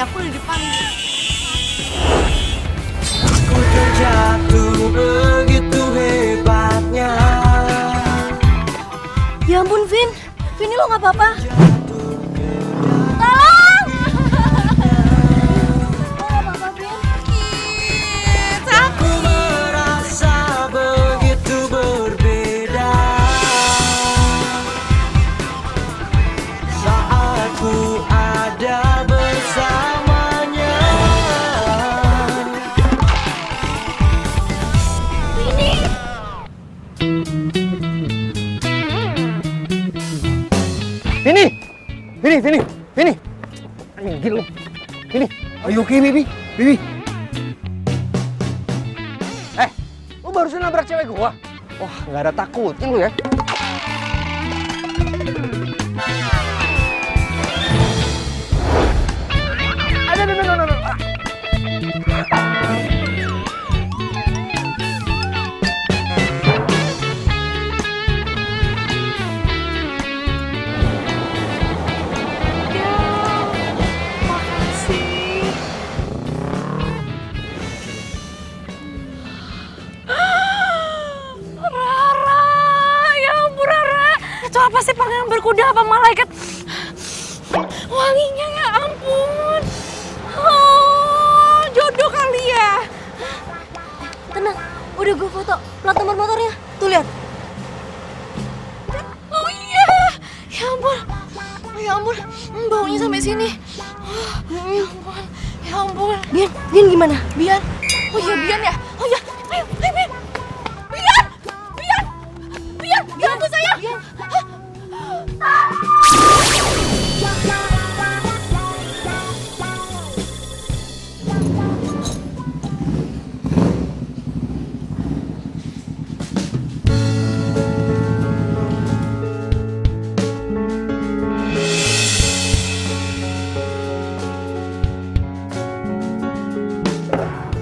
aku udah dipanggil. Aku terjatuh begitu hebatnya. Ya ampun, Vin. Vini lo nggak apa-apa? Aku merasa begitu berbeda saat ku ada bersamanya. Vini. Minggir lu. Vini, are you okay, baby? Baby. Lu barusan nabrak cewek gua. Wah, nggak ada takutnya lu ya. No. Itu apa sih, pangeran berkuda apa malaikat? Wanginya ya ampun. Oh, jodoh kali ya. Tenang, udah gue foto plat nomor motornya. Tuh lihat. Oh iya, ya ampun. Ya ampun, baunya sampai sini. Ya ampun. Bian gimana? Bian. Oh iya, Bian ya. Oh iya, ayo Bian. Bian, bantu saya. Bian.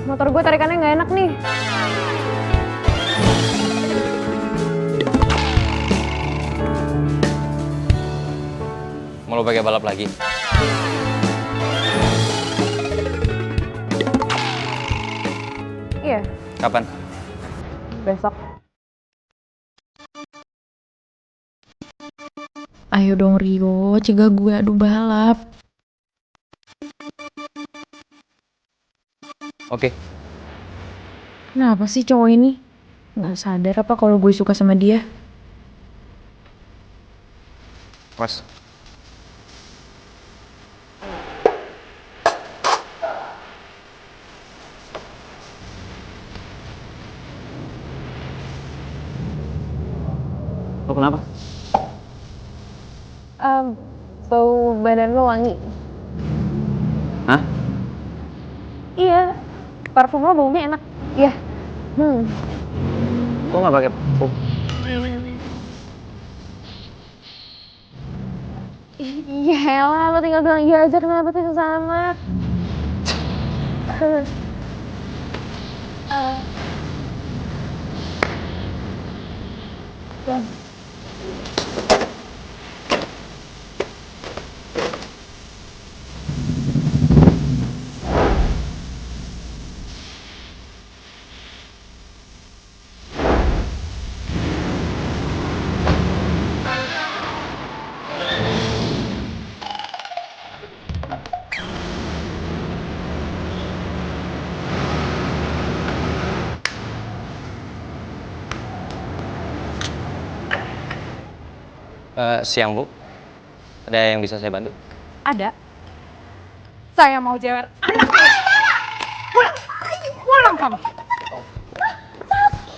Motor gue tarikannya nggak enak nih. Mau lo pakai balap lagi? Iya, Kapan? besok. Ayo dong Rio, cegah gue adu balap. Oke. Kenapa sih cowok ini? Nggak sadar apa kalau gue suka sama dia? Mas. Lo kenapa? Bau badan lo wangi. Hah? Iya, parfum lo baunya enak. Iya. Kok nggak pakai parfum? Iya lah, lo tinggal bilang iya aja, kenapa tuh sama? Siang, Bu. Ada yang bisa saya bantu? Ada. Saya mau jewer anak saya. Pulang kamu.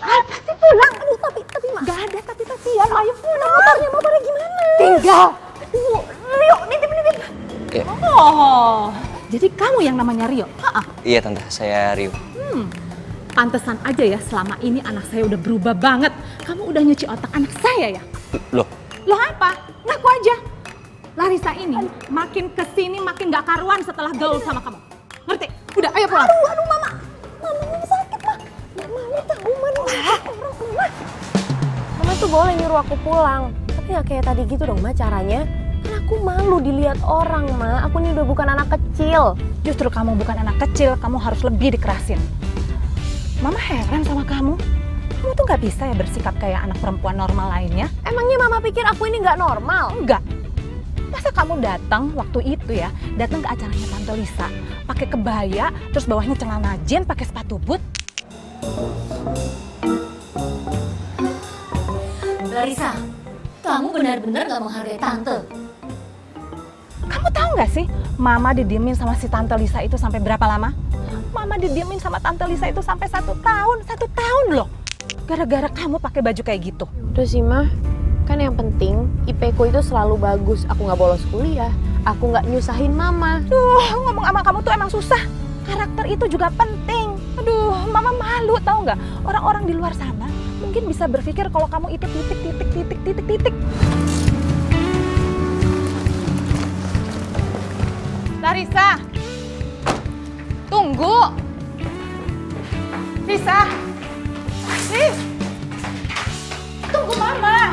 Pasti pulang. Aduh, tapi nggak ada tapi-tapian. Ayo pulang. Motornya gimana? Tinggal. Rio, nitip. Iya. Oh, jadi kamu yang namanya Rio? Iya, Tante. Saya Rio. Pantesan aja ya, selama ini anak saya udah berubah banget. Kamu udah nyuci otak anak saya ya? Loh, Loh apa? Ngaku aja. Larissa ini makin kesini makin gak karuan setelah gaul sama kamu. Ngerti? Udah, ayo pulang. Aduh, Mama. Mama sakit, Ma. Mama tahu, Mama tuh boleh nyuruh aku pulang, tapi nggak kayak tadi gitu dong, Ma, caranya. Kan Aku malu dilihat orang, Ma. Aku ini udah bukan anak kecil. Justru kamu bukan anak kecil, kamu harus lebih dikerasin. Mama heran sama kamu. Kamu tuh nggak bisa ya bersikap kayak anak perempuan normal lainnya. Emangnya Mama pikir aku ini nggak normal? Enggak. Masa kamu datang waktu itu ya, datang ke acaranya Tante Lisa, pakai kebaya, terus bawahnya celana jeans, pakai sepatu boot. Larissa, kamu benar-benar gak menghargai Tante. Kamu tahu nggak sih, Mama didiemin sama si Tante Lisa itu sampai berapa lama? Mama didiemin sama Tante Lisa itu sampai 1 tahun, 1 tahun loh. Gara-gara kamu pakai baju kayak gitu. Udah sih, Ma. Kan yang penting IP ku itu selalu bagus. Aku nggak bolos kuliah. Aku nggak nyusahin Mama. Duh, ngomong sama kamu tuh emang susah. Karakter itu juga penting. Aduh, Mama malu tahu nggak? Orang-orang di luar sana mungkin bisa berpikir kalau kamu itu titik. Larissa, tunggu. Lisa, Lis, tunggu Mama.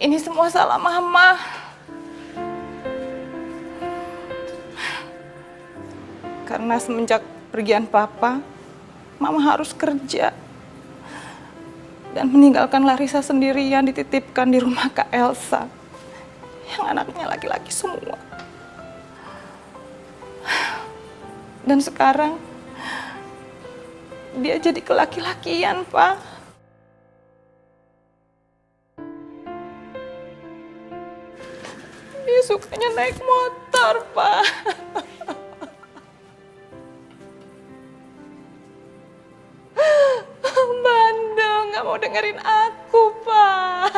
Ini semua salah Mama. Karena semenjak pergian Papa, Mama harus kerja. Dan meninggalkan Larissa sendirian dititipkan di rumah Kak Elsa. Yang anaknya laki-laki semua. Dan sekarang, dia jadi kelaki-lakian, Pak. Dia sukanya naik motor, Pak. Bandel, nggak mau dengerin aku, Pak.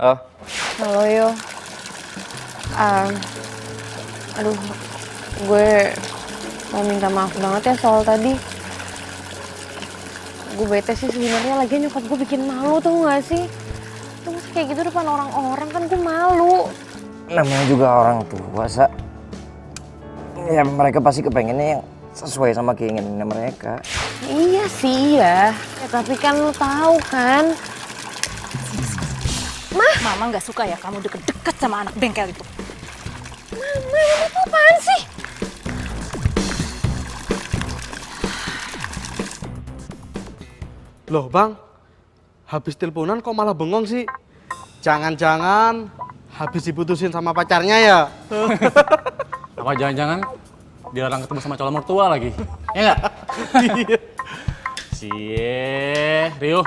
Oh, Halo, Yo. Aduh, gue mau minta maaf banget ya soal tadi. Gue bete sih sebenarnya, lagian nyokap gue bikin malu, tau gak sih? Tuh masih kayak gitu depan orang-orang, kan gue malu. namanya juga orang tua, Sa. Ya mereka pasti kepengennya yang sesuai sama keinginan mereka. Iya sih, iya. Ya, tapi kan lu tahu kan. Mama nggak suka ya kamu deket-deket sama anak bengkel itu. Mama itu apaan sih? Loh, Bang. Habis teleponan kok malah bengong sih? Jangan-jangan habis diputusin sama pacarnya ya? Apa jangan-jangan dilarang ketemu sama calon mertua lagi? Ya nggak? Cie, Rio.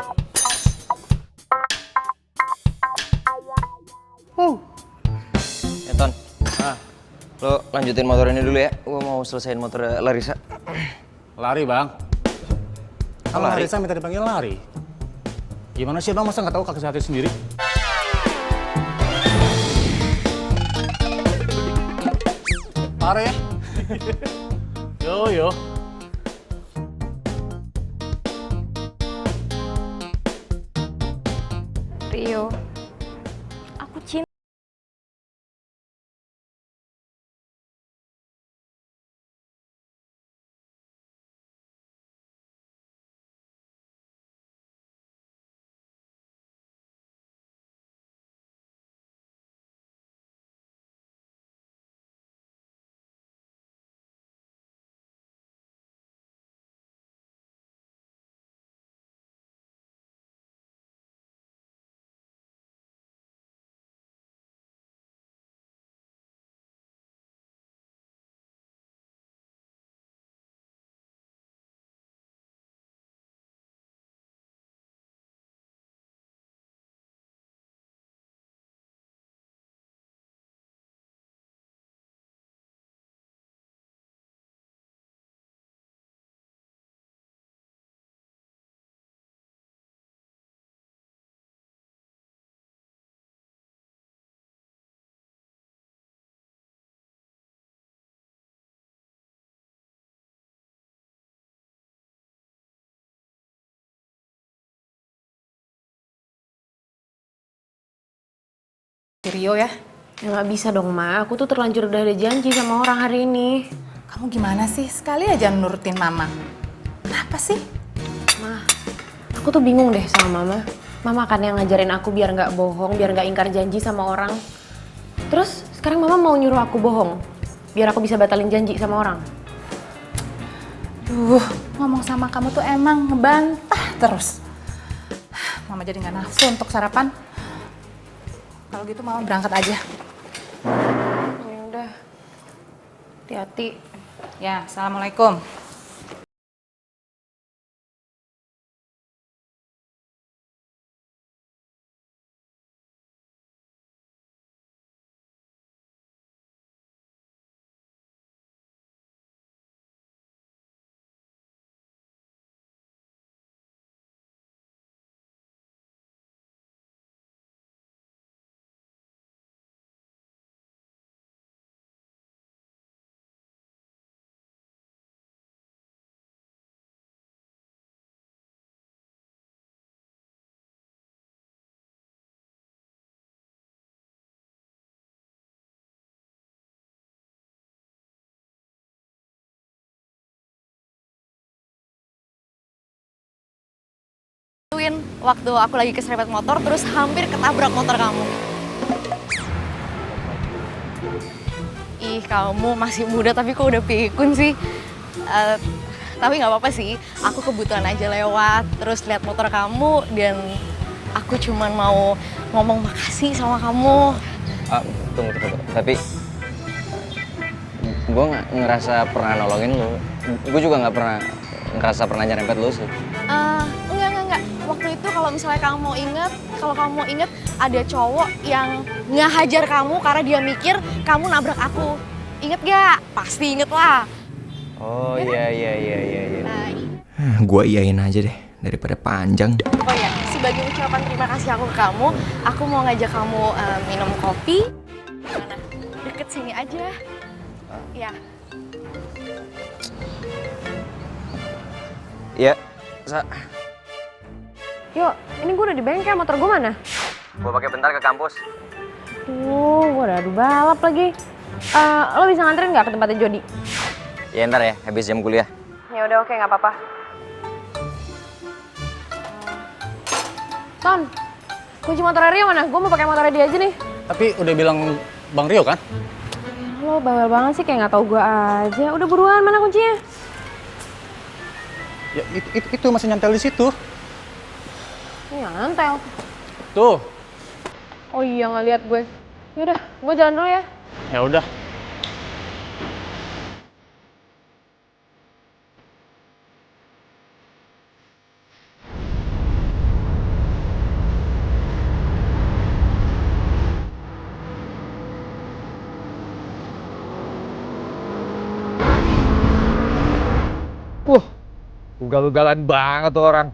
Ya, Ton. Lo lanjutin motor ini dulu ya. Gua mau selesaiin motor Larissa. Lari, Bang. Kalau Lari? Larissa minta dipanggil lari. Gimana sih, Bang? Masa nggak tahu kaki hati sendiri? Lari ya? Yo. Rio. Rio ya. Ya nggak bisa dong, Ma. Aku tuh terlanjur udah ada janji sama orang hari ini. Kamu gimana sih? Sekali aja nurutin Mama. Kenapa sih? Ma, aku tuh bingung deh sama Mama. Mama kan yang ngajarin aku biar nggak bohong, biar nggak ingkar janji sama orang. Terus sekarang Mama mau nyuruh aku bohong, biar aku bisa batalin janji sama orang. Duh, ngomong sama kamu tuh emang ngebantah terus. Mama jadi nggak nafsu untuk sarapan. Kalau gitu Mama berangkat aja. Ya udah, hati-hati. Ya, assalamualaikum. Waktu aku lagi keserempet motor terus hampir ketabrak motor kamu. Ih, kamu masih muda tapi kok udah pikun sih. Tapi nggak apa-apa sih, aku kebetulan aja lewat terus lihat motor kamu dan aku cuman mau ngomong makasih sama kamu. Tunggu. Tapi gue nggak ngerasa pernah nolongin lo. Gue juga nggak pernah ngerasa pernah nyerempet lo sih. Enggak. Waktu itu kalau misalnya kamu inget ada cowok yang ngehajar kamu karena dia mikir kamu nabrak aku. Inget gak? Pasti inget lah. Oh iya. Nah, Gue iyain aja deh daripada panjang. oh ya, sebagai ucapan terima kasih aku ke kamu, aku mau ngajak kamu minum kopi. Mana? Deket sini aja. Ya. Iya. Yuk, ini gue udah di bengkel, motor gue mana? Gue pakai bentar ke kampus. Tuh, gue udah adu balap lagi. Lo bisa nganterin nggak ke tempatnya Jody? Ya ntar ya, habis jam kuliah. Ya udah, oke, nggak apa-apa. Ton, kunci motor Rio mana? Gue mau pakai motor dia aja nih. Tapi udah bilang Bang Rio kan? Lo bawel banget sih, kayak nggak tahu gue aja. Udah buruan, mana kuncinya? Ya itu masih nyantel di situ. Ya, nyantel. Tuh. Oh iya, nggak lihat gue. Yaudah, gue jalan dulu ya. Ya udah. Ugal-ugalan banget tuh orang.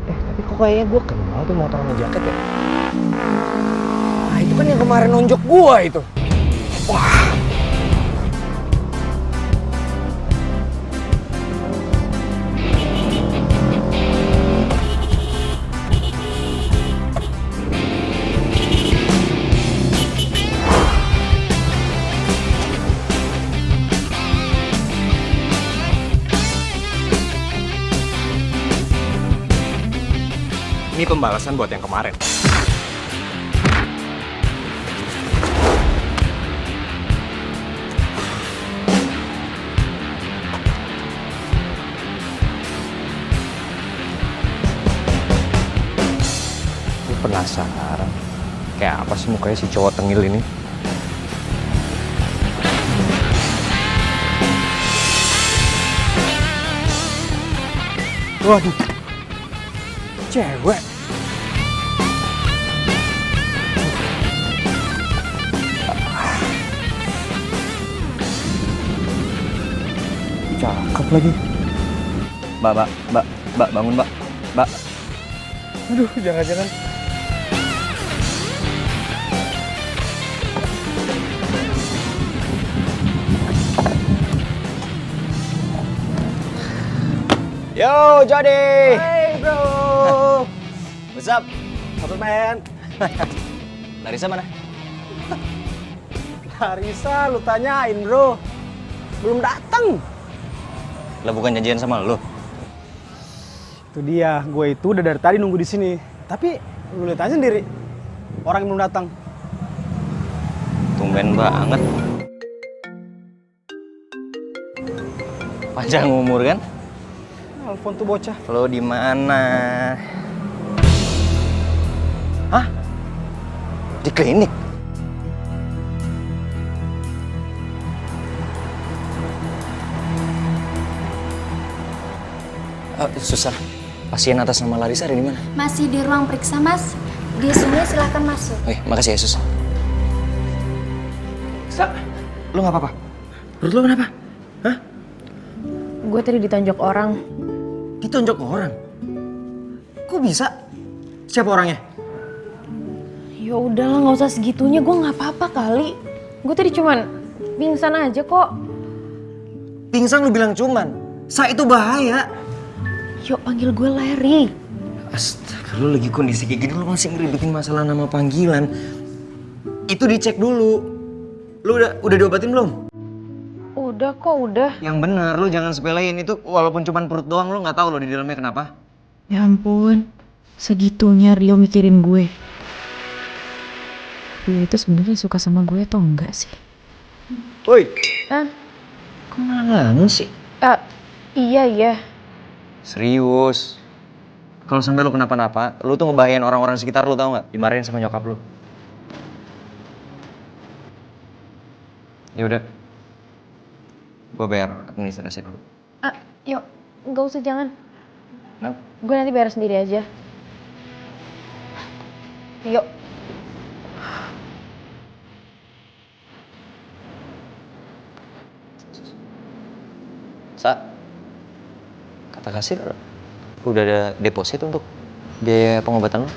Tapi kok kayaknya gue kenal tuh motor sama jaket ya. Nah itu kan yang kemarin nonjok gue itu. Wah. Ini pembalasan buat yang kemarin. Gue penasaran. Kayak apa sih mukanya si cowok tengil ini? Waduh, cewek. Cakep lagi. Mbak, bangun, Mbak. Mbak. Aduh, jangan-jangan. Yo, Jody. Hey bro, What's up? apa man? Larissa mana? Larissa, lu tanyain bro. Belum datang. Lah bukan janjian sama lu. Itu dia, gue itu udah dari tadi nunggu di sini. Tapi lu lihat aja sendiri, orang yang belum datang. Tumben banget. Panjang umur kan? Telepon tuh bocah. Lo di mana? Hah? Di klinik? Susah. Pasien atas nama Larissa ada di mana? Masih di ruang periksa, Mas. Di sini silahkan masuk. Oke, makasih ya, Sus. Lu nggak apa-apa? Perut lu kenapa? Hah? Gue tadi ditonjok orang. Ditonjok orang? Kok bisa? Siapa orangnya? Ya udahlah, nggak usah segitunya. Gue nggak apa-apa kali. Gue tadi cuman pingsan aja kok. Pingsan lu bilang cuman. Itu bahaya. Yuk panggil gue Larry. Astaga, lu lagi kondisi kayak gini lu masih ngeribetin masalah nama panggilan. Itu dicek dulu. Lu udah diobatin belum? Udah kok, udah. Yang benar, lu jangan sepelein itu walaupun cuman perut doang lu nggak tahu lo di dalamnya kenapa. Ya ampun, segitunya Rio mikirin gue. Rio itu sebenarnya suka sama gue atau enggak sih? Woi, Hah? kok malah ngelamun sih? Iya. Serius. Kalau sampai lu kenapa-napa, lu tuh ngebahayain orang-orang sekitar lu, tau nggak? Dimarahin sama nyokap lu. Ya udah. Gue bayar administrasi dulu. Yuk, nggak usah, jangan. Kenapa? Gue nanti bayar sendiri aja. Yuk. Kata kasir udah ada deposit untuk biaya pengobatan lo.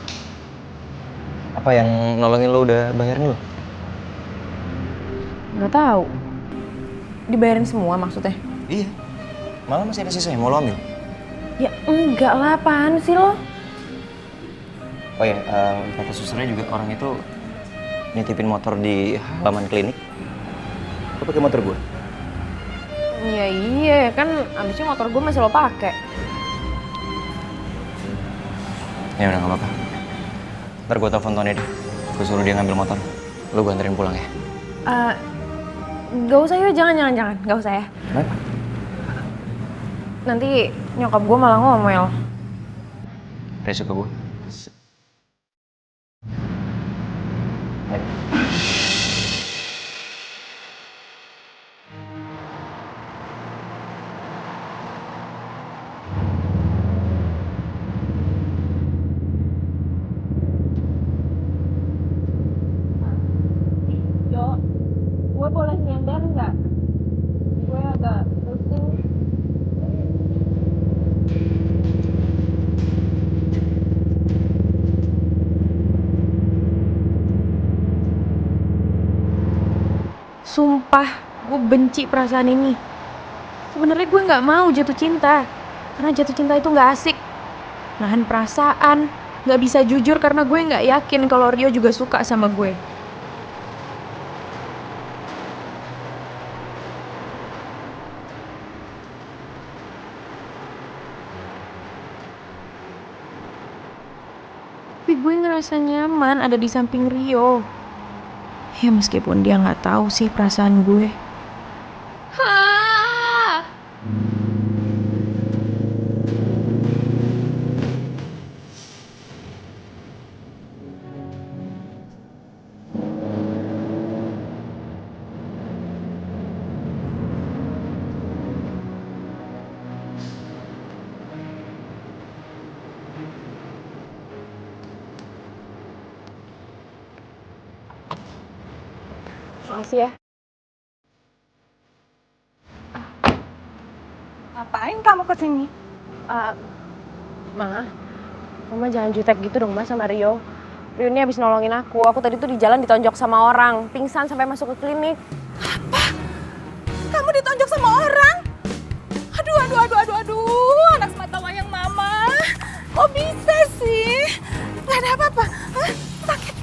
Apa yang nolongin lo udah bayarin lo? Nggak tahu. Dibayarin semua maksudnya? Iya. Malah masih ada sisanya, mau lo ambil? Ya enggak lah, apaan sih lo? Oh ya, kata susternya juga orang itu nitipin motor di halaman klinik. Lo pakai motor gue? Iya, kan abisnya motor gue masih lo pakai. Ya udah, nggak apa-apa. Ntar gue telepon Tony deh. Gue suruh dia ngambil motor. Lo gue anterin pulang ya. Gak usah yuk, jangan. Gak usah ya. Kenapa? Nanti nyokap gue malah ngomel. Resiko gue. Gue boleh nyender nggak? Gue agak pusing. Sumpah, gue benci perasaan ini. Sebenarnya gue nggak mau jatuh cinta, karena jatuh cinta itu nggak asik. Nahan perasaan, nggak bisa jujur karena gue nggak yakin kalau Rio juga suka sama gue. Tapi gue ngerasa nyaman ada di samping Rio. Ya meskipun dia nggak tahu sih perasaan gue. Makasih ya. Ngapain kamu kesini? Mama jangan jutek gitu dong Mas sama Rio. Rio ini habis nolongin aku. Aku tadi tuh di jalan ditonjok sama orang, pingsan sampai masuk ke klinik. Kamu ditonjok sama orang? Aduh, anak semata wayang mama. Kok bisa sih? Gak ada apa-apa. Hah? Sakit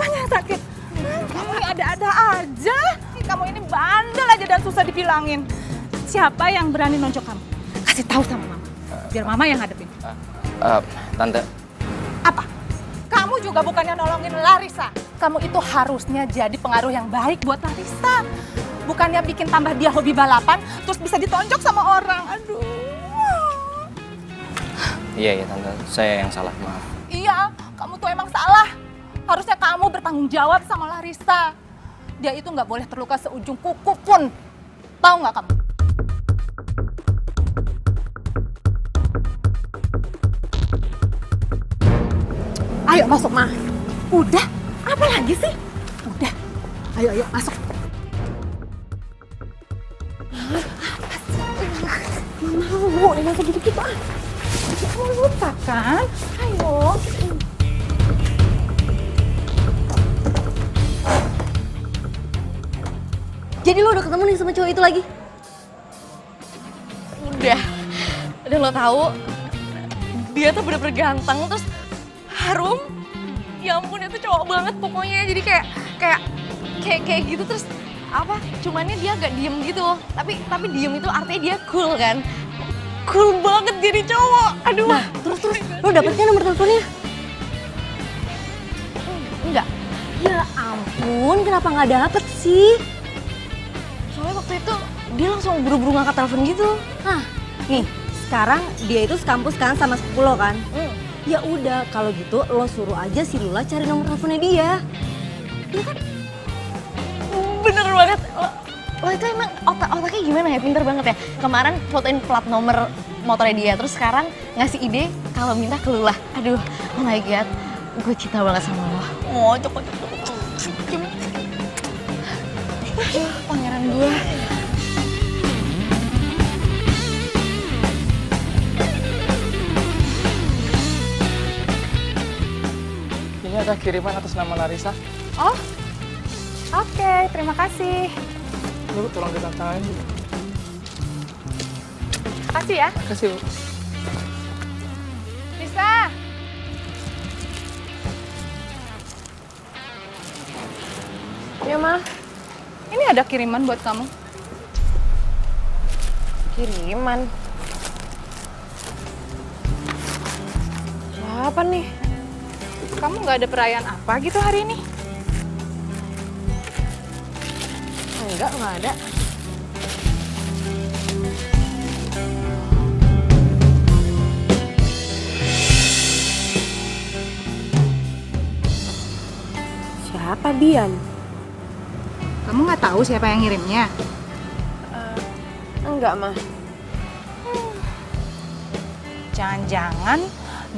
Apanya yang sakit? Kamu ini ada-ada aja. Kamu ini bandel aja dan susah dibilangin. Siapa yang berani nonjok kamu? Kasih tahu sama mama. Biar mama yang hadepin. Tante. Apa? Kamu juga bukannya nolongin Larissa. Kamu itu harusnya jadi pengaruh yang baik buat Larissa. Bukannya bikin tambah dia hobi balapan, terus bisa ditonjok sama orang. Aduh. Iya Tante, saya yang salah, maaf. Iya, kamu tuh emang salah. Harusnya kamu bertanggung jawab sama Larissa. Dia itu nggak boleh terluka seujung kuku pun. Tahu nggak kamu? Ayo masuk, Ma. Udah, apa lagi sih? Udah, ayo masuk. Mau, masuk gitu-gitu ah. Kamu lupa kan? Ayo. Jadi lo udah ketemu nih sama cowok itu lagi? Udah. Dan lo tahu dia tuh bener-bener ganteng terus harum. Ya ampun itu cowok banget pokoknya. Jadi kayak gitu terus apa? Cumannya dia agak diem gitu. Tapi diem itu artinya dia cool kan? Cool banget jadi cowok. Aduh. Nah, terus lo dapetnya nomor teleponnya? Enggak. Ya ampun, kenapa nggak dapet sih? Soalnya waktu itu dia langsung buru-buru ngangkat telepon gitu. Nah, nih sekarang dia itu sekampus kan sama sepupu lo kan? Ya udah kalau gitu lo suruh aja si Lula cari nomor teleponnya dia. Iya kan? Bener banget. Lo itu emang otaknya gimana ya? Pinter banget ya. Kemarin fotoin plat nomor motornya dia, terus sekarang ngasih ide kalau minta ke Lula. Aduh, oh my god, gue cinta banget sama lo. Oh, cokok. Pangeran gue. Ini ada kiriman atas nama Larissa. Oh, oke, terima kasih. Ini Bu, tolong ditandatanganin Bu. Kasih ya. Kasih Bu. Bisa. Ya, Ma. Ini ada kiriman buat kamu. Kiriman. Siapa nih? Kamu nggak ada perayaan apa gitu hari ini? Enggak ada. Siapa Bian? Kamu nggak tahu siapa yang ngirimnya? Enggak, Ma. Jangan-jangan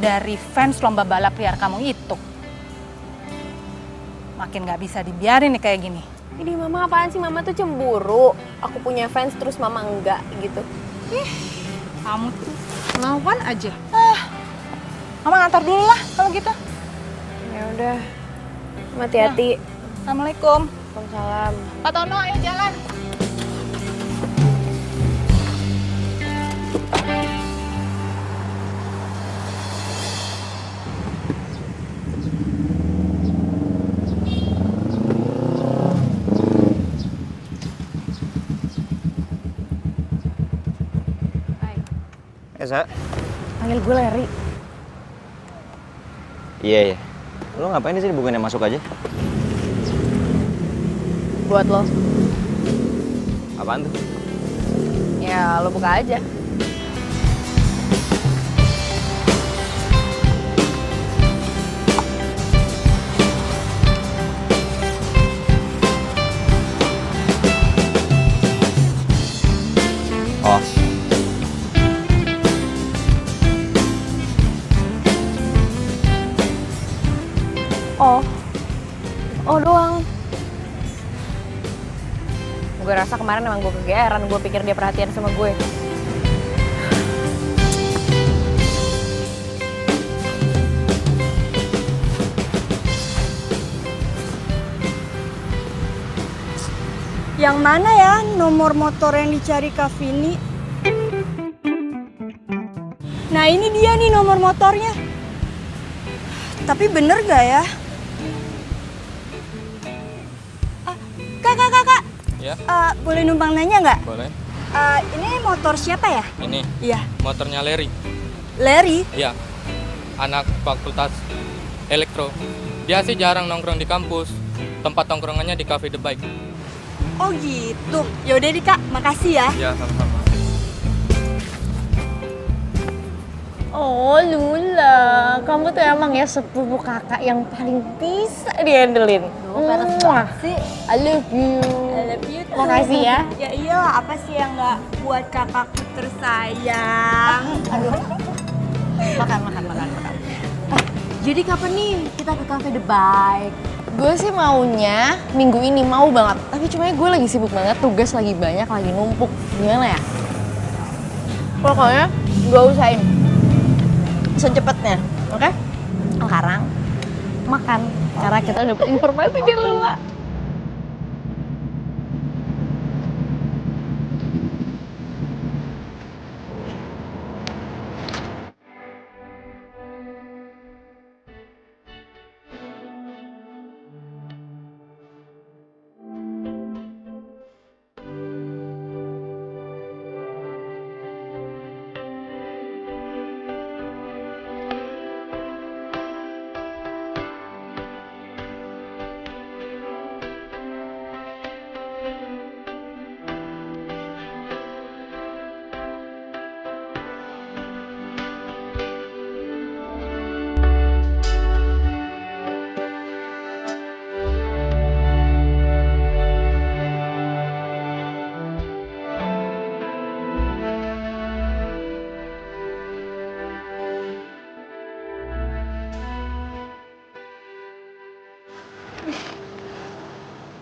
dari fans lomba balap liar kamu itu. Makin nggak bisa dibiarin nih kayak gini. Ini Mama apaan sih? Mama tuh cemburu. Aku punya fans terus Mama enggak gitu. Kamu tuh lawan aja. Mama ngantor dulu lah kalau gitu. Ya udah. Hati-hati. Assalamualaikum. Waalaikumsalam. Pak Tono, ayo jalan. Esa? Panggil gue Larry. Iya. Lo ngapain di sini? Bukannya masuk aja? Buat lo. Apaan tuh? Ya, lo buka aja. Oh. Oh doang. Gue rasa kemarin emang gue kegeeran, gue pikir dia perhatian sama gue. Yang mana ya nomor motor yang dicari Kak Vini? Nah ini dia nih nomor motornya. Tapi bener gak ya? Kak. Ya, Boleh numpang nanya nggak? boleh. Ini motor siapa ya? Ini Iya. motornya Larry. Larry? Iya. Anak fakultas elektro. Dia sih jarang nongkrong di kampus. Tempat nongkrongannya di Cafe The Bike. Oh gitu. Yaudah deh Kak, makasih ya. Ya, sama-sama. Oh Lula, kamu tuh emang ya sepupu kakak yang paling bisa dihandelin. Peres banget sih. I love you. I love you too. Makasih ya. Ya iyalah, apa sih yang nggak buat kakakku tersayang? Aduh. Makan. Jadi kapan nih kita ke Cafe The Bike? Gue sih maunya minggu ini, mau banget. Tapi cuma gue lagi sibuk banget, tugas lagi banyak, lagi numpuk. Gimana ya? Pokoknya gue usahain secepatnya, oke? Sekarang makan, karena kita dapet informasi di luar.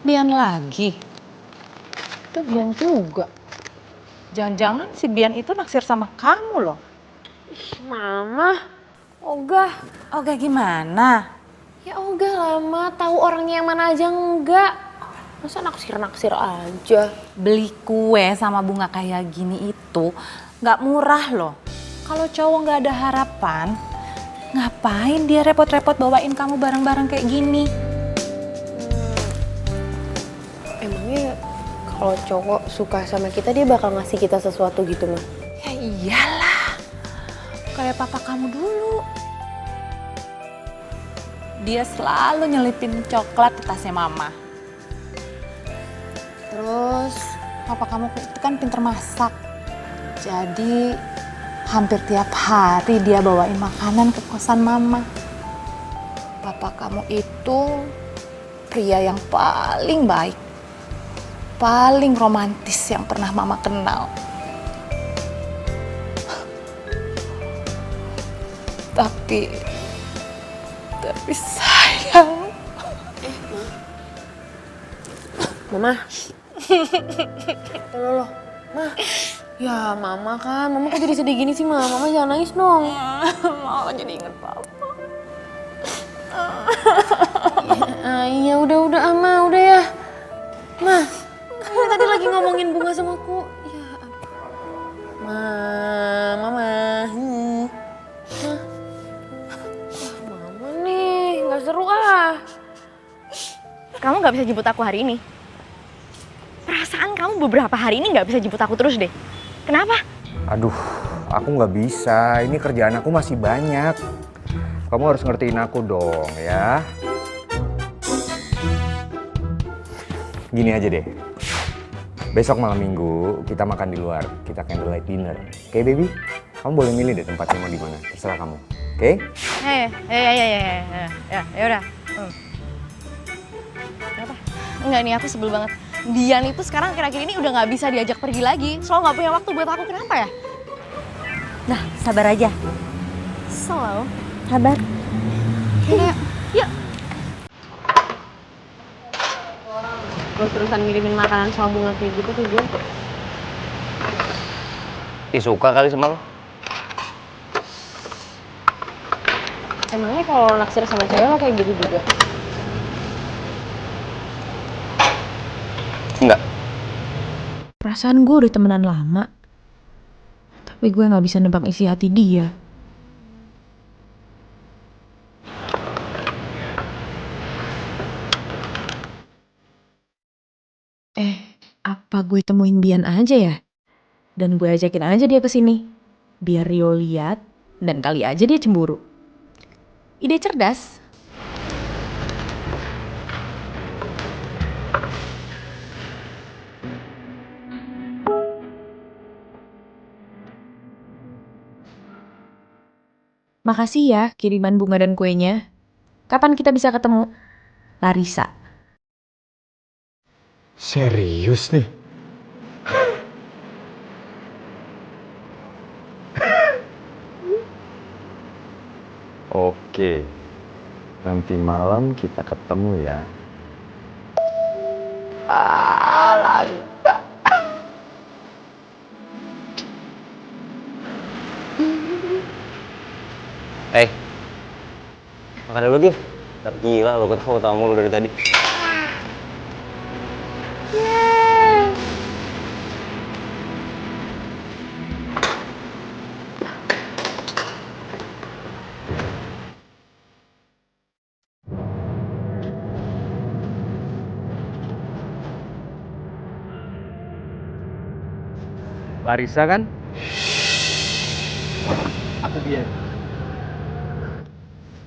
Bian lagi. Itu Bian juga. Jangan-jangan si Bian itu naksir sama kamu loh. Mama, ogah. Oke, gimana? Ya ogah lah, Ma. Tahu orangnya yang mana aja enggak. Masa naksir-naksir aja. Beli kue sama bunga kayak gini itu nggak murah loh. Kalau cowok nggak ada harapan, ngapain dia repot-repot bawain kamu barang-barang kayak gini? Emangnya kalau cowok suka sama kita, dia bakal ngasih kita sesuatu gitu, Ma? Ya iyalah, kayak papa kamu dulu. Dia selalu nyelipin coklat di tasnya mama. Terus papa kamu itu kan pinter masak. Jadi hampir tiap hari dia bawain makanan ke kosan mama. Papa kamu itu pria yang paling baik, paling romantis yang pernah mama kenal. Tapi sayang. Mama. Loh, Ma. Ya, Mama kan. Mama kok jadi sedih gini sih, Ma? Mama jangan nangis dong. Mama jadi inget papa. Iya, udah, Ma. Udah ya. Ma, kamu tadi lagi ngomongin bunga sama aku. Ya ampun. Mama. Mama nih, nggak seru ah. Kamu nggak bisa jemput aku hari ini. Perasaan kamu beberapa hari ini nggak bisa jemput aku terus deh. Kenapa? Aduh, aku nggak bisa. Ini kerjaan aku masih banyak. Kamu harus ngertiin aku dong ya. Gini aja deh. Besok malam minggu kita makan di luar. Kita candlelight dinner. Oke, baby? Kamu boleh milih deh tempatnya mau di mana. Terserah kamu. Oke? Ya udah. Kenapa? Enggak nih, aku sebel banget. Dian itu sekarang akhir-akhir ini udah nggak bisa diajak pergi lagi. Soalnya nggak punya waktu buat aku. Kenapa ya? Nah, sabar aja. Slow. Sabar. Yuk. Terus-terusan ngirimin makanan sama bunga kayak gitu tuh gue. Suka kali sama lo. Emangnya kalau naksir sama cewek lo kayak gitu juga? Enggak. Perasaan gue udah temenan lama, tapi gue nggak bisa nebak isi hati dia. Apa gue temuin Bian aja ya? Dan gue ajakin aja dia ke sini. Biar Rio lihat dan kali aja dia cemburu. Ide cerdas. Makasih ya kiriman bunga dan kuenya. Kapan kita bisa ketemu? Larissa. Serius nih? Oke, nanti malam kita ketemu ya. Makan dulu, Gif. Ntar gila lo ketawa tamu lo dari tadi. Larissa kan? Aku Bian.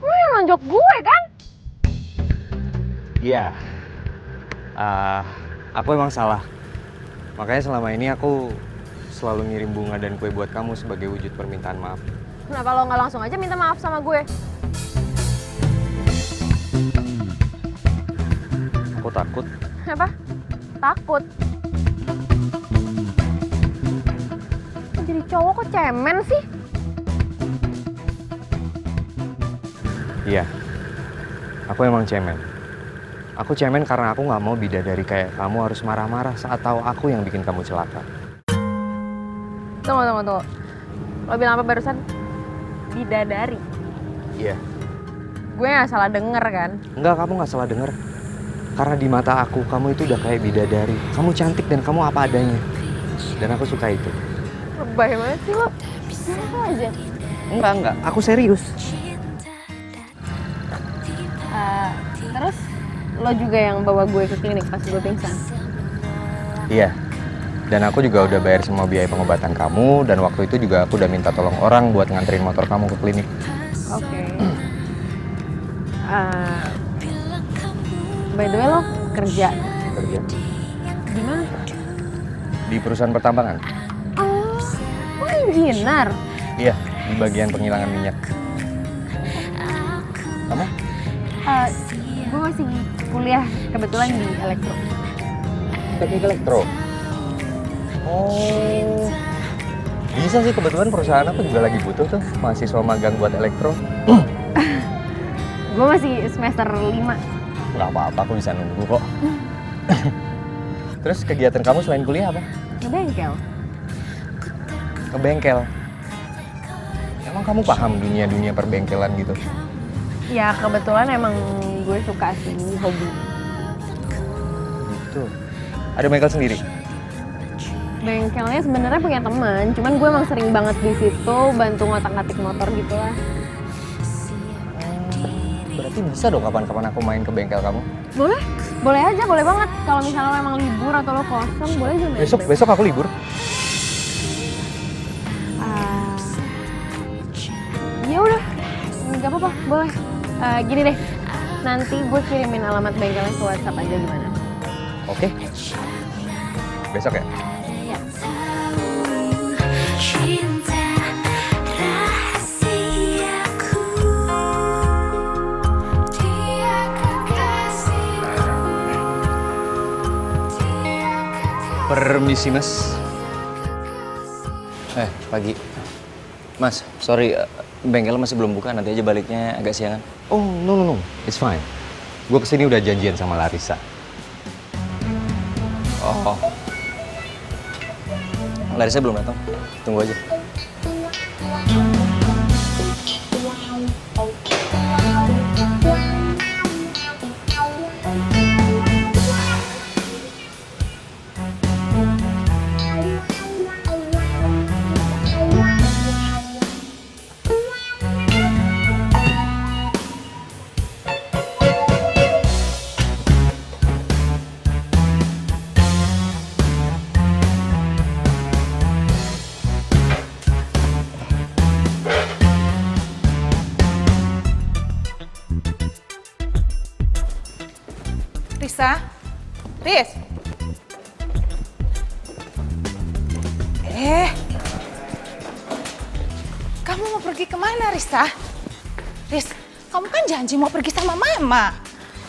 Lu yang nonjok gue kan? Iya. Aku emang salah. Makanya selama ini aku selalu ngirim bunga dan kue buat kamu sebagai wujud permintaan maaf. Kenapa lo nggak langsung aja minta maaf sama gue? Aku takut. Apa? Takut? Jadi cowok kok cemen sih? Iya. Aku emang cemen. Aku cemen karena aku nggak mau bidadari kayak kamu harus marah-marah saat tahu aku yang bikin kamu celaka. Tunggu. Lo bilang apa barusan? Bidadari? Iya. Gue nggak salah denger kan? Enggak, kamu nggak salah denger. Karena di mata aku, kamu itu udah kayak bidadari. Kamu cantik dan kamu apa adanya. Dan aku suka itu. Lebay banget sih lo. Bisa aja. Enggak. Aku serius. Terus lo juga yang bawa gue ke klinik pas gue pingsan? Iya. Dan aku juga udah bayar semua biaya pengobatan kamu. Dan waktu itu juga aku udah minta tolong orang buat nganterin motor kamu ke klinik. Oke. By the way lo kerja? Kerja. Di mana? Di perusahaan pertambangan. Oh, engineer? Iya, di bagian penghilangan minyak. Kamu? Gue masih kuliah kebetulan di elektro. Teknik elektro? Oh, bisa sih, kebetulan perusahaan aku juga lagi butuh tuh mahasiswa magang buat elektro. Gue masih semester 5. Nggak apa-apa, aku bisa nunggu kok. Terus kegiatan kamu selain kuliah apa? Ngebengkel. Ngebengkel? Emang kamu paham dunia-dunia perbengkelan gitu? Ya kebetulan emang gue suka sih, hobi. Gitu. Ada bengkel sendiri? Bengkelnya sebenarnya punya teman, cuman gue emang sering banget di situ bantu ngotak-ngatik motor gitu lah. Berarti bisa dong kapan-kapan aku main ke bengkel kamu? Boleh aja, boleh banget. Kalau misalnya lo emang libur atau lo kosong, boleh aja main. Besok aku libur. Ya udah, nggak apa-apa, boleh. Gini deh, nanti gue kirimin alamat bengkelnya ke WhatsApp aja gimana? Oke. Besok ya? Ya. Permisi, Mas. Pagi. Mas, sorry, bengkel masih belum buka, nanti aja baliknya agak siangan. Oh, no. It's fine. Gue kesini udah janjian sama Larissa. Oh. Larissa belum datang. Tunggu aja. Risa? Riz? Kamu mau pergi kemana, Risa? Riz, kamu kan janji mau pergi sama Mama.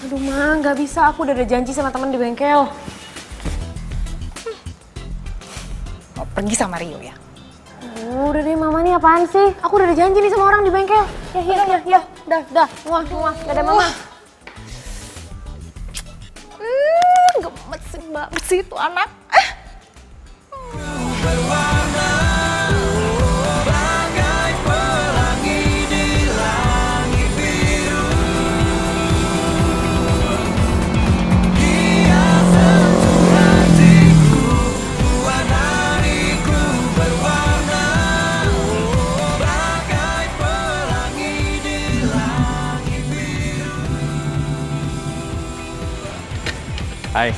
Aduh Ma, nggak bisa. Aku udah ada janji sama teman di bengkel. Mau pergi sama Rio ya? Udah deh Mama, nih apaan sih? Aku udah ada janji nih sama orang di bengkel. Ya. Dah. Muah. Dadah Mama. Gemes banget sih itu anak. Hai.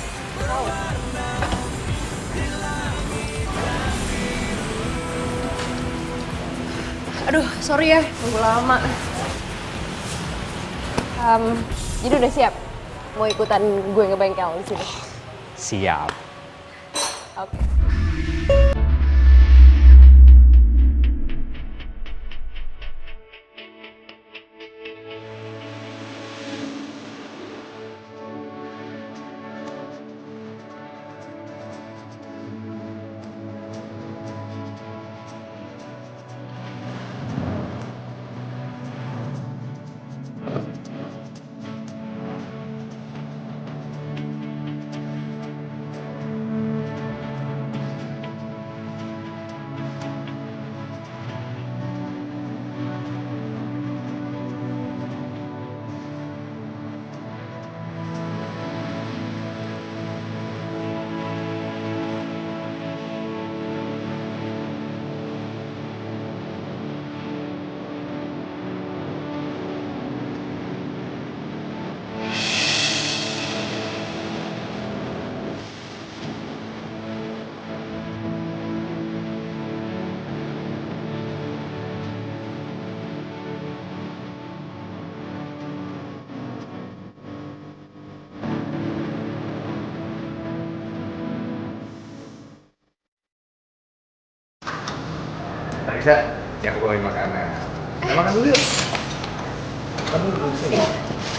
Aduh, sorry ya, nunggu lama. Jadi udah siap? Mau ikutan gue ke bengkel di sini? Siap. Oke. Bisa, ya aku bawain makanan. Makan dulu yuk. Kamu duduk sini.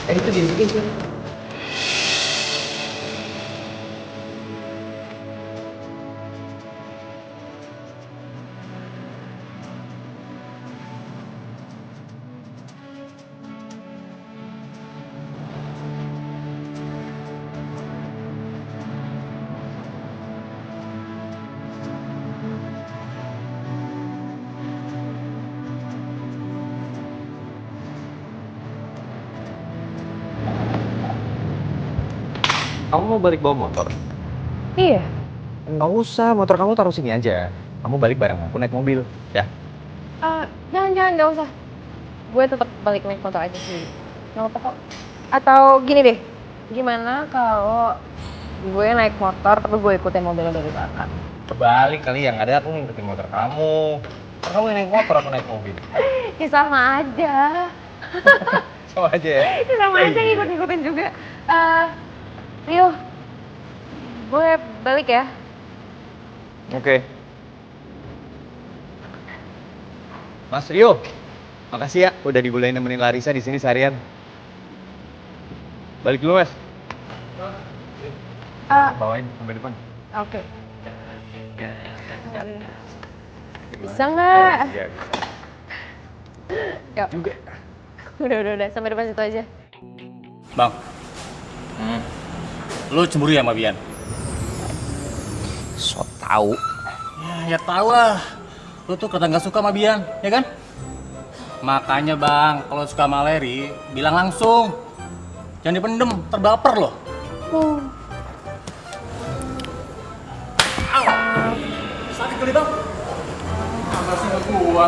Itu dibikin sih. Kamu mau balik bawa motor? Iya. Nggak usah, motor kamu taruh sini aja. Kamu balik bareng aku naik mobil, ya? Jangan, nggak usah. Gue tetap balik naik motor aja sih. Nggak apa kok. Atau gini deh, gimana kalau gue naik motor tapi gue ikutin mobilnya dari belakang? Kebalik kali, yang ada aku ngikutin motor kamu. Kamu yang naik motor, aku naik mobil. Ya sama aja. Sama aja ya? Ya sama aja ngikut-ngikutin juga. Rio, gue balik ya. Oke. Mas Rio, makasih ya udah dibolehin nemenin Larissa di sini seharian. Balik dulu, Mas. Bawain sampai depan. Oke. Bisa nggak? Iya. Yuk. Juga. Udah, sampai depan situ aja. Bang, lu cemburu ya sama Bian? So tau. Ya tau lah. Lu tuh kata nggak suka sama Bian, ya kan? Makanya bang, kalau suka sama Leri, bilang langsung. Jangan dipendem, terbaper loh. Sakit kali bang. Makasih sama gua.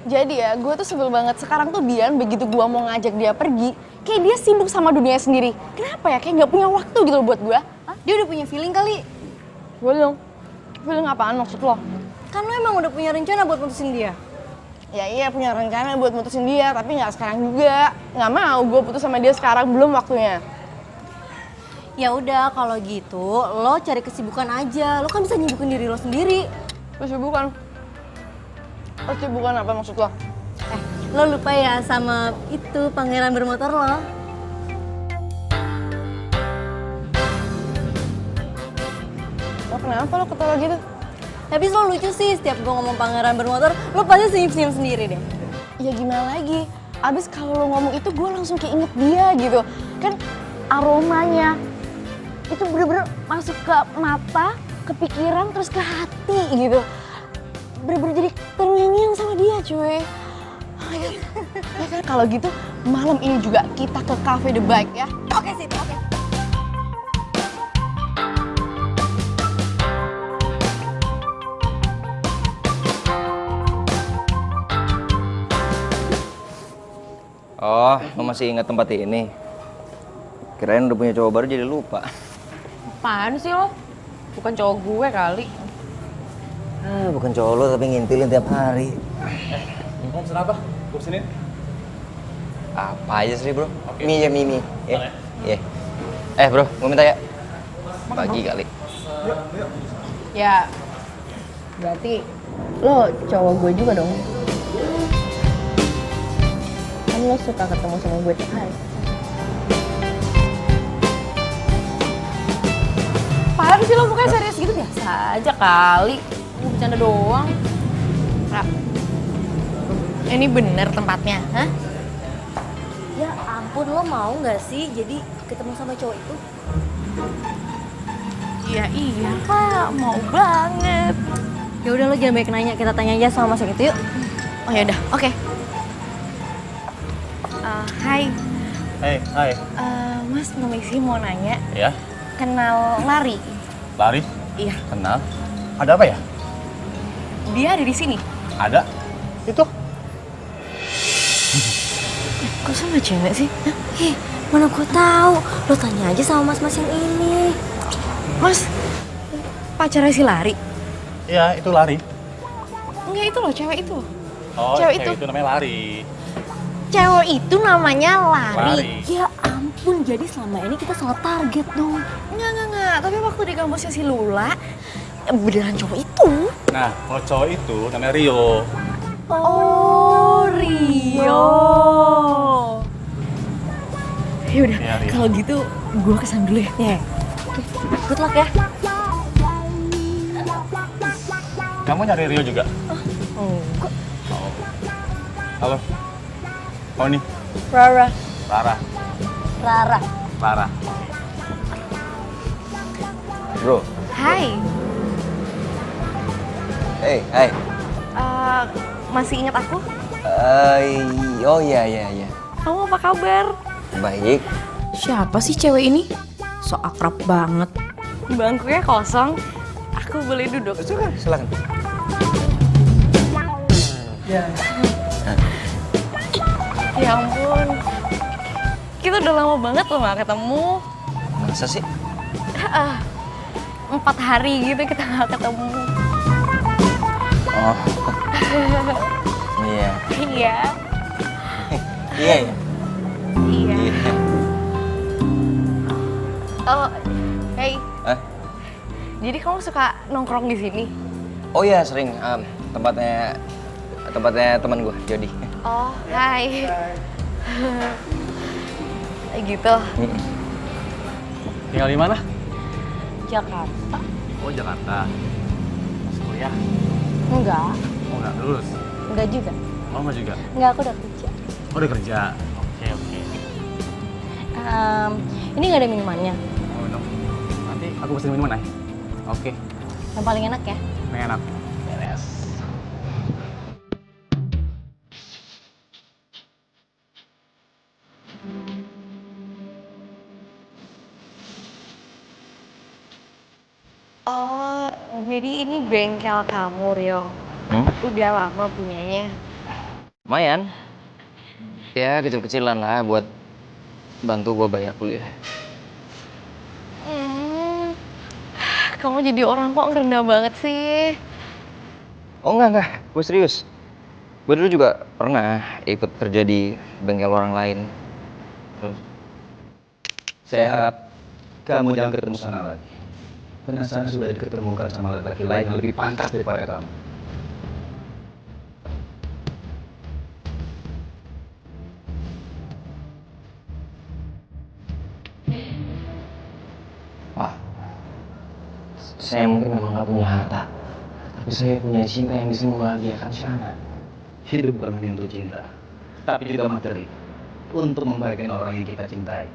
Jadi ya, gue tuh sebel banget. Sekarang tuh Bian begitu gue mau ngajak dia pergi, kayak dia sibuk sama dunia sendiri. Kenapa ya? Kayak nggak punya waktu gitu loh buat gue. Dia udah punya feeling kali. Belum. Feeling apaan maksud lo? Kan lo emang udah punya rencana buat putusin dia. Ya iya punya rencana buat mutusin dia, tapi nggak sekarang juga. Nggak mau gue putus sama dia sekarang, belum waktunya. Ya udah kalau gitu lo cari kesibukan aja. Lo kan bisa nyibukin diri lo sendiri. Kesibukan? Kesibukan apa maksud lo? Lo lupa ya sama itu pangeran bermotor lo? Lo kenapa lo ketawa gitu? Habis lo lucu sih setiap gue ngomong pangeran bermotor, lo pasti senyum-senyum sendiri deh. Ya gimana lagi? Abis kalau lo ngomong itu gue langsung keinget dia gitu. Kan aromanya itu bener-bener masuk ke mata, ke pikiran, terus ke hati gitu. Bener-bener jadi terngiang-ngiang sama dia cuy. Ya kan kalau gitu malam ini juga kita ke Cafe The Bike ya. Oke sih, oke. Oh, lo masih ingat tempat ini? Kirain udah punya cowok baru jadi lupa. Apaan sih lo? Bukan cowok gue kali. Bukan cowok lo tapi ngintilin tiap hari. Om, pesen apa? Gue pesenin. Apa aja sih bro? Mie ya, mie. Iya. Bro, gue minta ya. Bagi kali. Ya, berarti lo cowok gue juga dong. Kan lo suka ketemu sama gue tiap hari. Apaan sih lo mukanya serius gitu? Biasa aja kali. Gue bercanda doang. Rap, ini bener tempatnya, hah? Ya ampun, lo mau nggak sih jadi ketemu sama cowok itu? Iya kak, mau banget. Ya udah lo jangan banyak nanya, kita tanya aja sama mas yang itu yuk. Oh ya udah, oke. Hai, Hai. Mas permisi mau nanya, Ya, kenal Lari? Lari. Iya, Kenal. Ada apa ya? dia ada di sini. Ada. Itu. Kok sama cewek sih? Hah? Mana gue tahu. Lo tanya aja sama mas-mas yang ini. Mas, pacarnya si Lari? Iya, itu Lari. Enggak, itu loh cewek itu. Oh, Cewek cewek itu. itu namanya Lari. Cewek itu namanya Lari. Ya ampun, jadi selama ini kita salah target dong. Enggak. Tapi waktu di kampusnya si Lula, beneran cowok itu. Nah, kalau cowok itu namanya Rio. Oh, Rio. Yaudah, Iya, Rio. kalau gitu gue kesana dulu ya. Ya, good luck ya. Kamu nyari Rio juga? Enggak. Oh. Halo. Oh nih, Rara. Rara. Bro. Hai. Hai. Masih ingat aku? Oh iya. Kamu apa kabar? Baik. Siapa sih cewek ini? So akrab banget. Bangkunya kosong. Aku boleh duduk? Silakan. Ya ampun. Kita udah lama banget loh gak ketemu. Masa sih? 4 hari gitu kita gak ketemu. Oh. Iya. Iya. Iya. Iya. Oh, hey. Hah? Jadi kamu suka nongkrong di sini? Oh iya sering. Tempatnya teman gue, Jody. Oh, hai. Gitu. Tinggal di mana? Jakarta. Oh, Jakarta. Masih kuliah? Enggak, Oh, nggak lulus. enggak juga. Oh, nggak juga. Enggak, aku udah kerja. Oh, udah kerja. Oke. Ini nggak ada minumannya. Oh, minum. Nanti aku pesen minuman, Oke. Yang paling enak ya. Yang enak. Beres. Oh, jadi ini bengkel kamu, Rio. Udah lama punyanya. Lumayan. Ya kecil-kecilan lah buat bantu gue bayar kuliah. Kamu jadi orang kok ngerendah banget sih. Oh enggak, gue serius. Gue dulu juga pernah ikut kerja di bengkel orang lain. Terus sehat, kamu jangan ketemu sana lagi. Karena sana sudah diketemukan sama laki-laki lain yang lebih pantas daripada kamu. Wah, saya mungkin memang gak punya harta, tapi saya punya cinta yang bisa membahagiakan Shana. Hidup bukan hanya untuk cinta, tapi juga materi untuk membahagiakan orang yang kita cintai.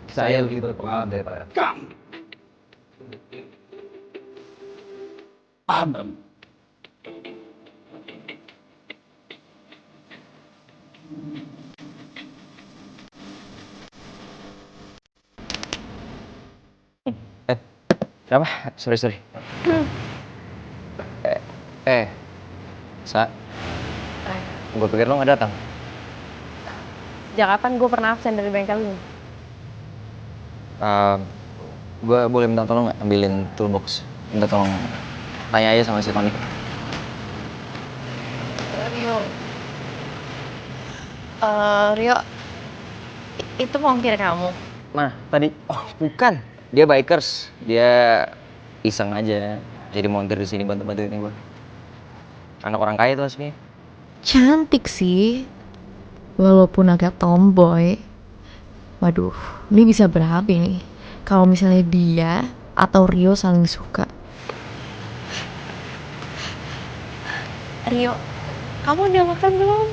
Saya lebih berpengalaman daripada kamu. Paham? Siapa? Sorry. Sa, gue pikir lo gak datang. Sejak kapan gue pernah absen dari bengkel ini? Gue boleh minta tolong nggak ambilin toolbox? Minta tolong tanya aja sama si Tony. Rio, itu montir kamu? Mana? Tadi? Oh, bukan. Dia bikers. Dia iseng aja. Jadi montir di sini bantu-bantuin gue. Anak orang kaya tuh aslinya. Cantik sih. Walaupun agak tomboy. Waduh, ini bisa berapi nih. Kalau misalnya dia atau Rio saling suka. Rio, kamu udah makan belum?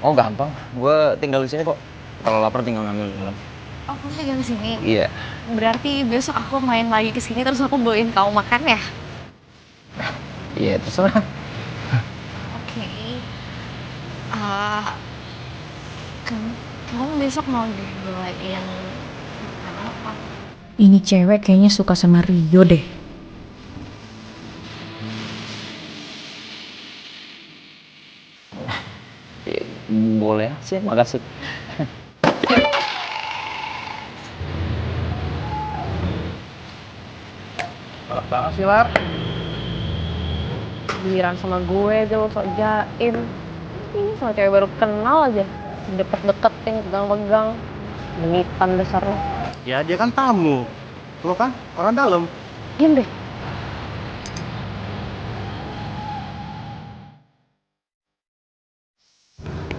Oh, gampang. Gue tinggal di sini kok. Kalau lapar tinggal ngambil di dalam. Oh, kamu tinggal di sini? Iya. Berarti besok aku main lagi ke sini terus aku bawain kamu makan ya? Iya, terserah. Oke. Kamu besok mau dibawain makanan apa? Ini cewek kayaknya suka sama Rio deh. Boleh sih, makasih. Banget sih, Lar. Giliran sama gue aja lo sok jaim. Ini sama cewek baru kenal aja. Deket-deketin, pegang-pegang. Genitan dasar lo. Ya dia kan tamu. Lo kan orang dalam. Diam deh.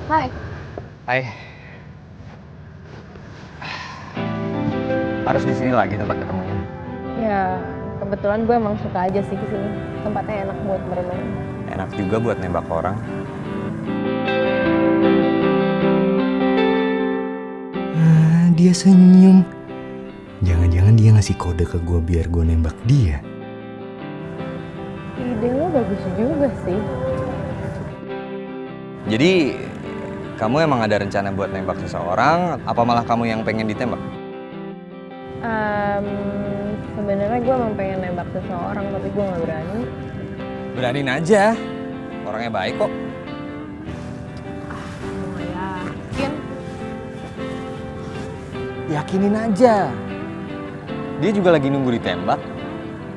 Hai. Hai. Harus di sini lagi tempat ketemunya. Ya, kebetulan gue emang suka aja sih kesini. Tempatnya enak buat merenung. Enak juga buat nembak orang. Dia senyum. Jangan-jangan dia ngasih kode ke gue biar gue nembak dia. Ide lo bagus juga sih. Jadi, kamu emang ada rencana buat nembak seseorang? Apa malah kamu yang pengen ditembak? Sebenarnya gue emang pengen nembak seseorang tapi gue nggak berani. Beraniin aja. Orangnya baik kok. Yakin? Yakinin aja. Dia juga lagi nunggu ditembak.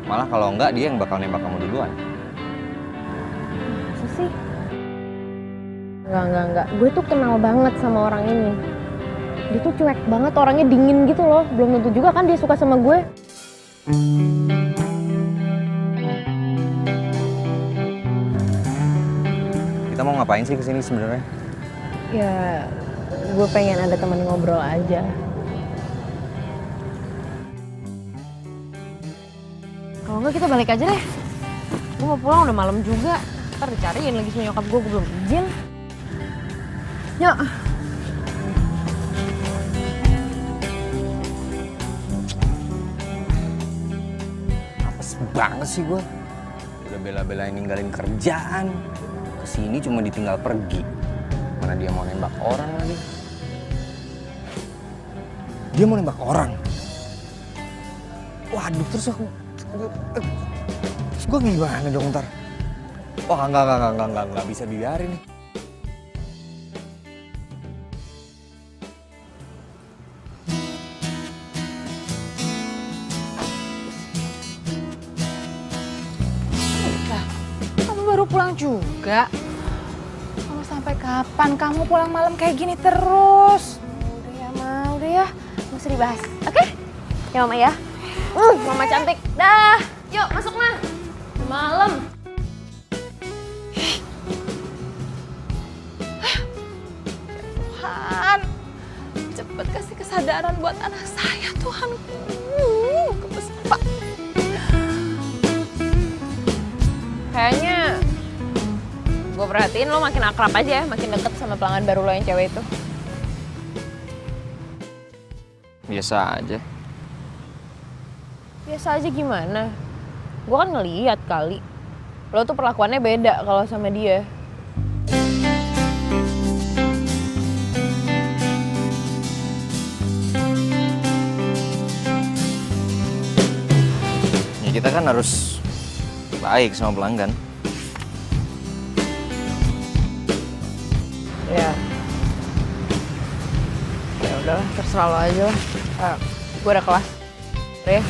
Malah kalau enggak dia yang bakal nembak kamu duluan. Masa sih? Enggak. Gue tuh kenal banget sama orang ini. Dia tuh cuek banget, orangnya dingin gitu loh. Belum tentu juga kan dia suka sama gue. Kita mau ngapain sih kesini sebenarnya? Ya, gue pengen ada teman ngobrol aja. Kalau enggak kita balik aja deh. Gue mau pulang udah malam juga. Ntar dicariin lagi sama nyokap gue belum izin. Yuk. Apes banget sih gue. Udah bela-belain ninggalin kerjaan. Kesini cuma ditinggal pergi. Mana dia mau nembak orang lagi. Dia mau nembak orang. Waduh, terus gue gimana dong ntar? Wah, enggak bisa dibiarin nih. Kamu baru pulang juga? Kamu sampai kapan kamu pulang malam kayak gini terus? Udah ya, Ma. Udah ya. Nggak usah dibahas. Oke? Ya Mama ya. Mama cantik. Dah. Yuk masuk mah. Malam. Tuhan, cepet kasih kesadaran buat anak saya, Tuhanku. Gemes Pak. Kayaknya gue perhatiin lo makin akrab aja ya, makin deket sama pelanggan baru lo yang cewek itu. Biasa aja. Biasa aja gimana? Gue kan ngeliat kali. Lo tuh perlakuannya beda kalau sama dia. Ya kita kan harus baik sama pelanggan. Ya. Ya udahlah, terserah lo aja lah. Gue udah kelas. Udah ya.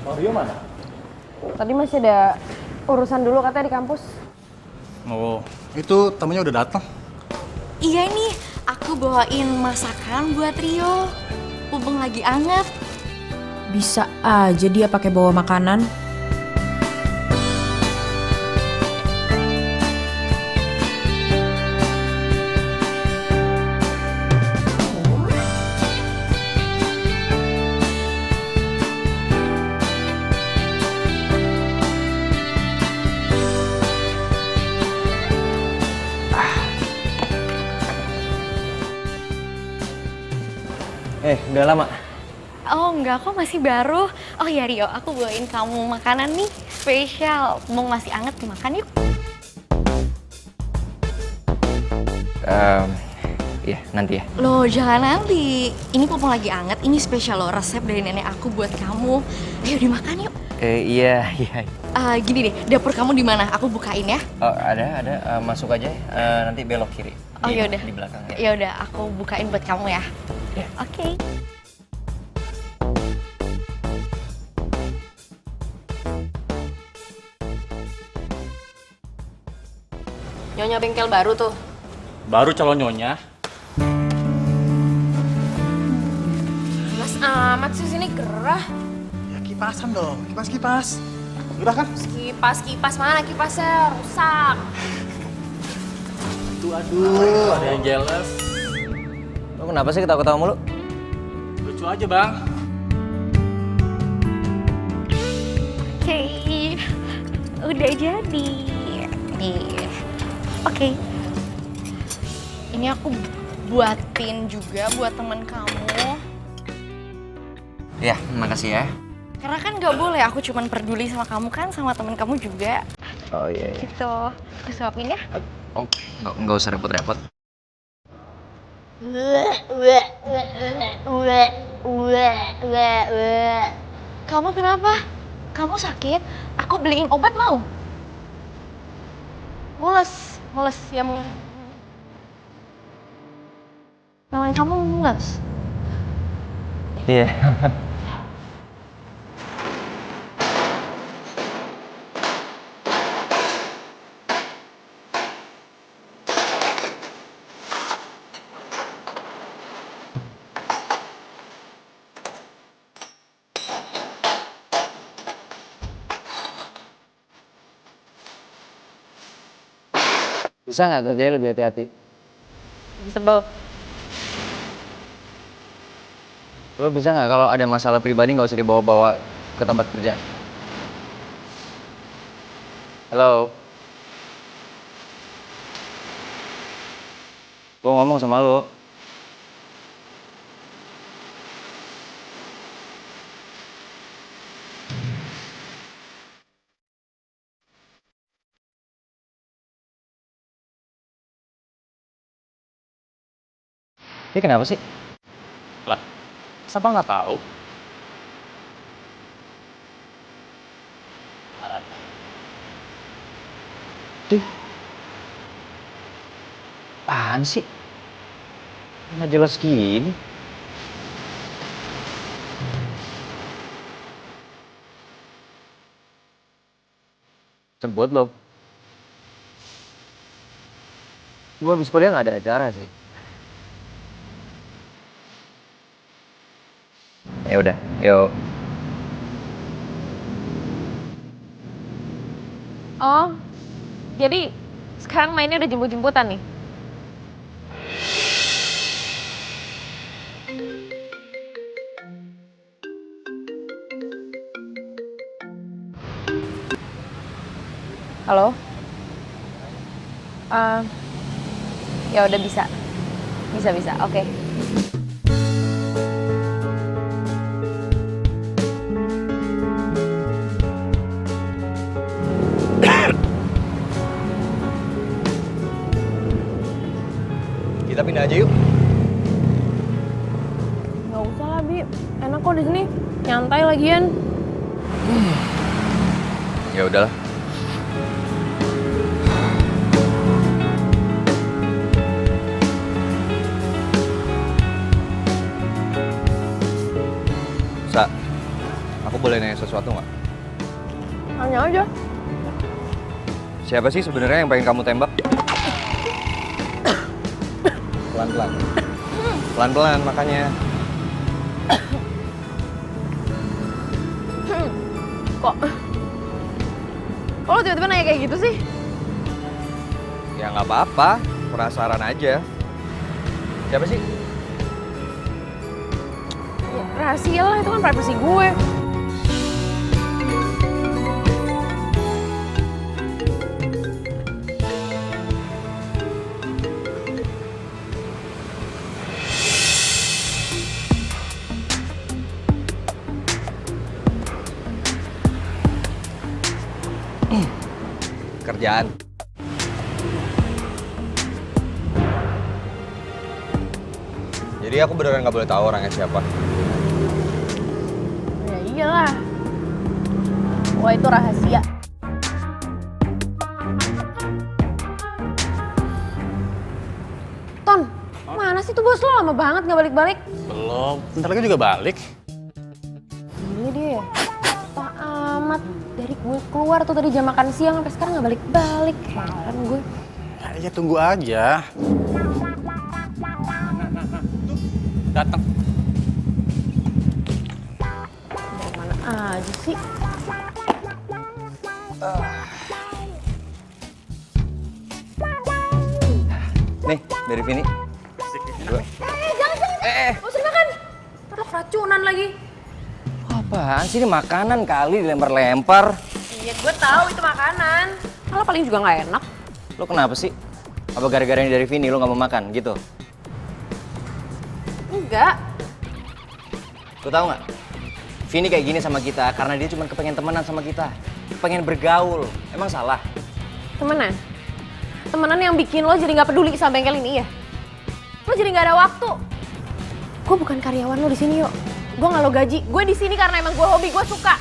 Mario mana? Tadi masih ada urusan dulu katanya di kampus. Oh, itu temennya udah datang. Iya nih, aku bawain masakan buat Rio. Mumpung lagi anget. Bisa aja dia pakai bawa makanan. Udah lama. Oh enggak, kok masih baru. Oh ya Rio, aku bawain kamu makanan nih spesial. Mau masih anget dimakan yuk. Iya, nanti ya. Loh jangan nanti. Ini mumpung lagi anget, ini spesial loh resep dari nenek aku buat kamu. Ayo dimakan yuk. Iya. Gini deh, dapur kamu di mana? Aku bukain ya. Oh, ada. Masuk aja. Nanti belok kiri. Oh yaudah. Di belakang ya. Yaudah, aku bukain buat kamu ya. Ya. Oke. Nyonya bengkel baru tuh. Baru calon nyonya. Mas amat sih sini gerah. Ya kipasan dong, kipas. Udah kan? Kipas mana kipasnya rusak. Aduh, ada yang jealous. Lo kenapa sih ketawa-ketawa mulu? Lucu aja bang. Oke, udah jadi. Nih, oke. Ini aku buatin juga buat temen kamu. Ya, makasih ya. Karena kan nggak boleh, aku cuman peduli sama kamu kan, sama temen kamu juga. Oh iya. Gitu, aku suapin ya. Oh, nggak usah repot-repot. Kamu kenapa? Kamu sakit? Aku beliin obat mau? Mules ya mau. Namanya kamu mules. Iya. Bisa nggak kerjanya lebih hati-hati? Sebel. Lo bisa nggak kalau ada masalah pribadi nggak usah dibawa-bawa ke tempat kerja? Halo? Gue ngomong sama lo. Ini kenapa sih? Lah, siapa nggak tahu? Duh. Apaan sih? Nggak jelas gini. jemput lo. Gue habis kuliah nggak ada acara sih. Ya udah, yuk. Oh, jadi sekarang mainnya udah jemput-jemputan nih? Halo? Ya udah bisa. Bisa, oke. Kita pindah aja yuk. Nggak usah lah, Bi. Enak kok di sini. Nyantai lagian. Ya udahlah. Sa, aku boleh nanya sesuatu nggak? Tanya aja. Siapa sih sebenarnya yang pengen kamu tembak? Pelan-pelan. Pelan-pelan makanya. Kok lo tiba-tiba nanya kayak gitu sih? Ya nggak apa-apa, penasaran aja. Siapa sih? Ya, rahasia lah, itu kan privacy gue. Kerjaan. Jadi aku beneran nggak boleh tahu orangnya siapa. Ya iyalah. Wah, itu rahasia. Ton, mana sih tuh bos lo? Lama banget nggak balik-balik. Belum, bentar lagi juga balik. Ini dia. Tak amat. Dari gue keluar tuh tadi jam makan siang sampai sekarang nggak balik-balik. Heran gue. Ya tunggu aja. Tuh, datang. Mau mana aja sih? Nih, dari Vini. Dua. Jangan. Gak usah makan. Ntar lo keracunan lagi. Apaan sih, ini makanan kali dilempar-lempar. Iya, gue tahu itu makanan. Kalau paling juga nggak enak. Lo kenapa sih? Apa gara-gara ini dari Vini lo nggak mau makan gitu? Enggak. Lo tau nggak? Vini kayak gini sama kita karena dia cuma kepengen temenan sama kita. Pengen bergaul. Emang salah? Temenan? Temenan yang bikin lo jadi nggak peduli sama bengkel ini ya? Lo jadi nggak ada waktu. Gue bukan karyawan lo di sini, yuk. Gue nggak lo gaji. Gue di sini karena emang gue hobi, gue suka.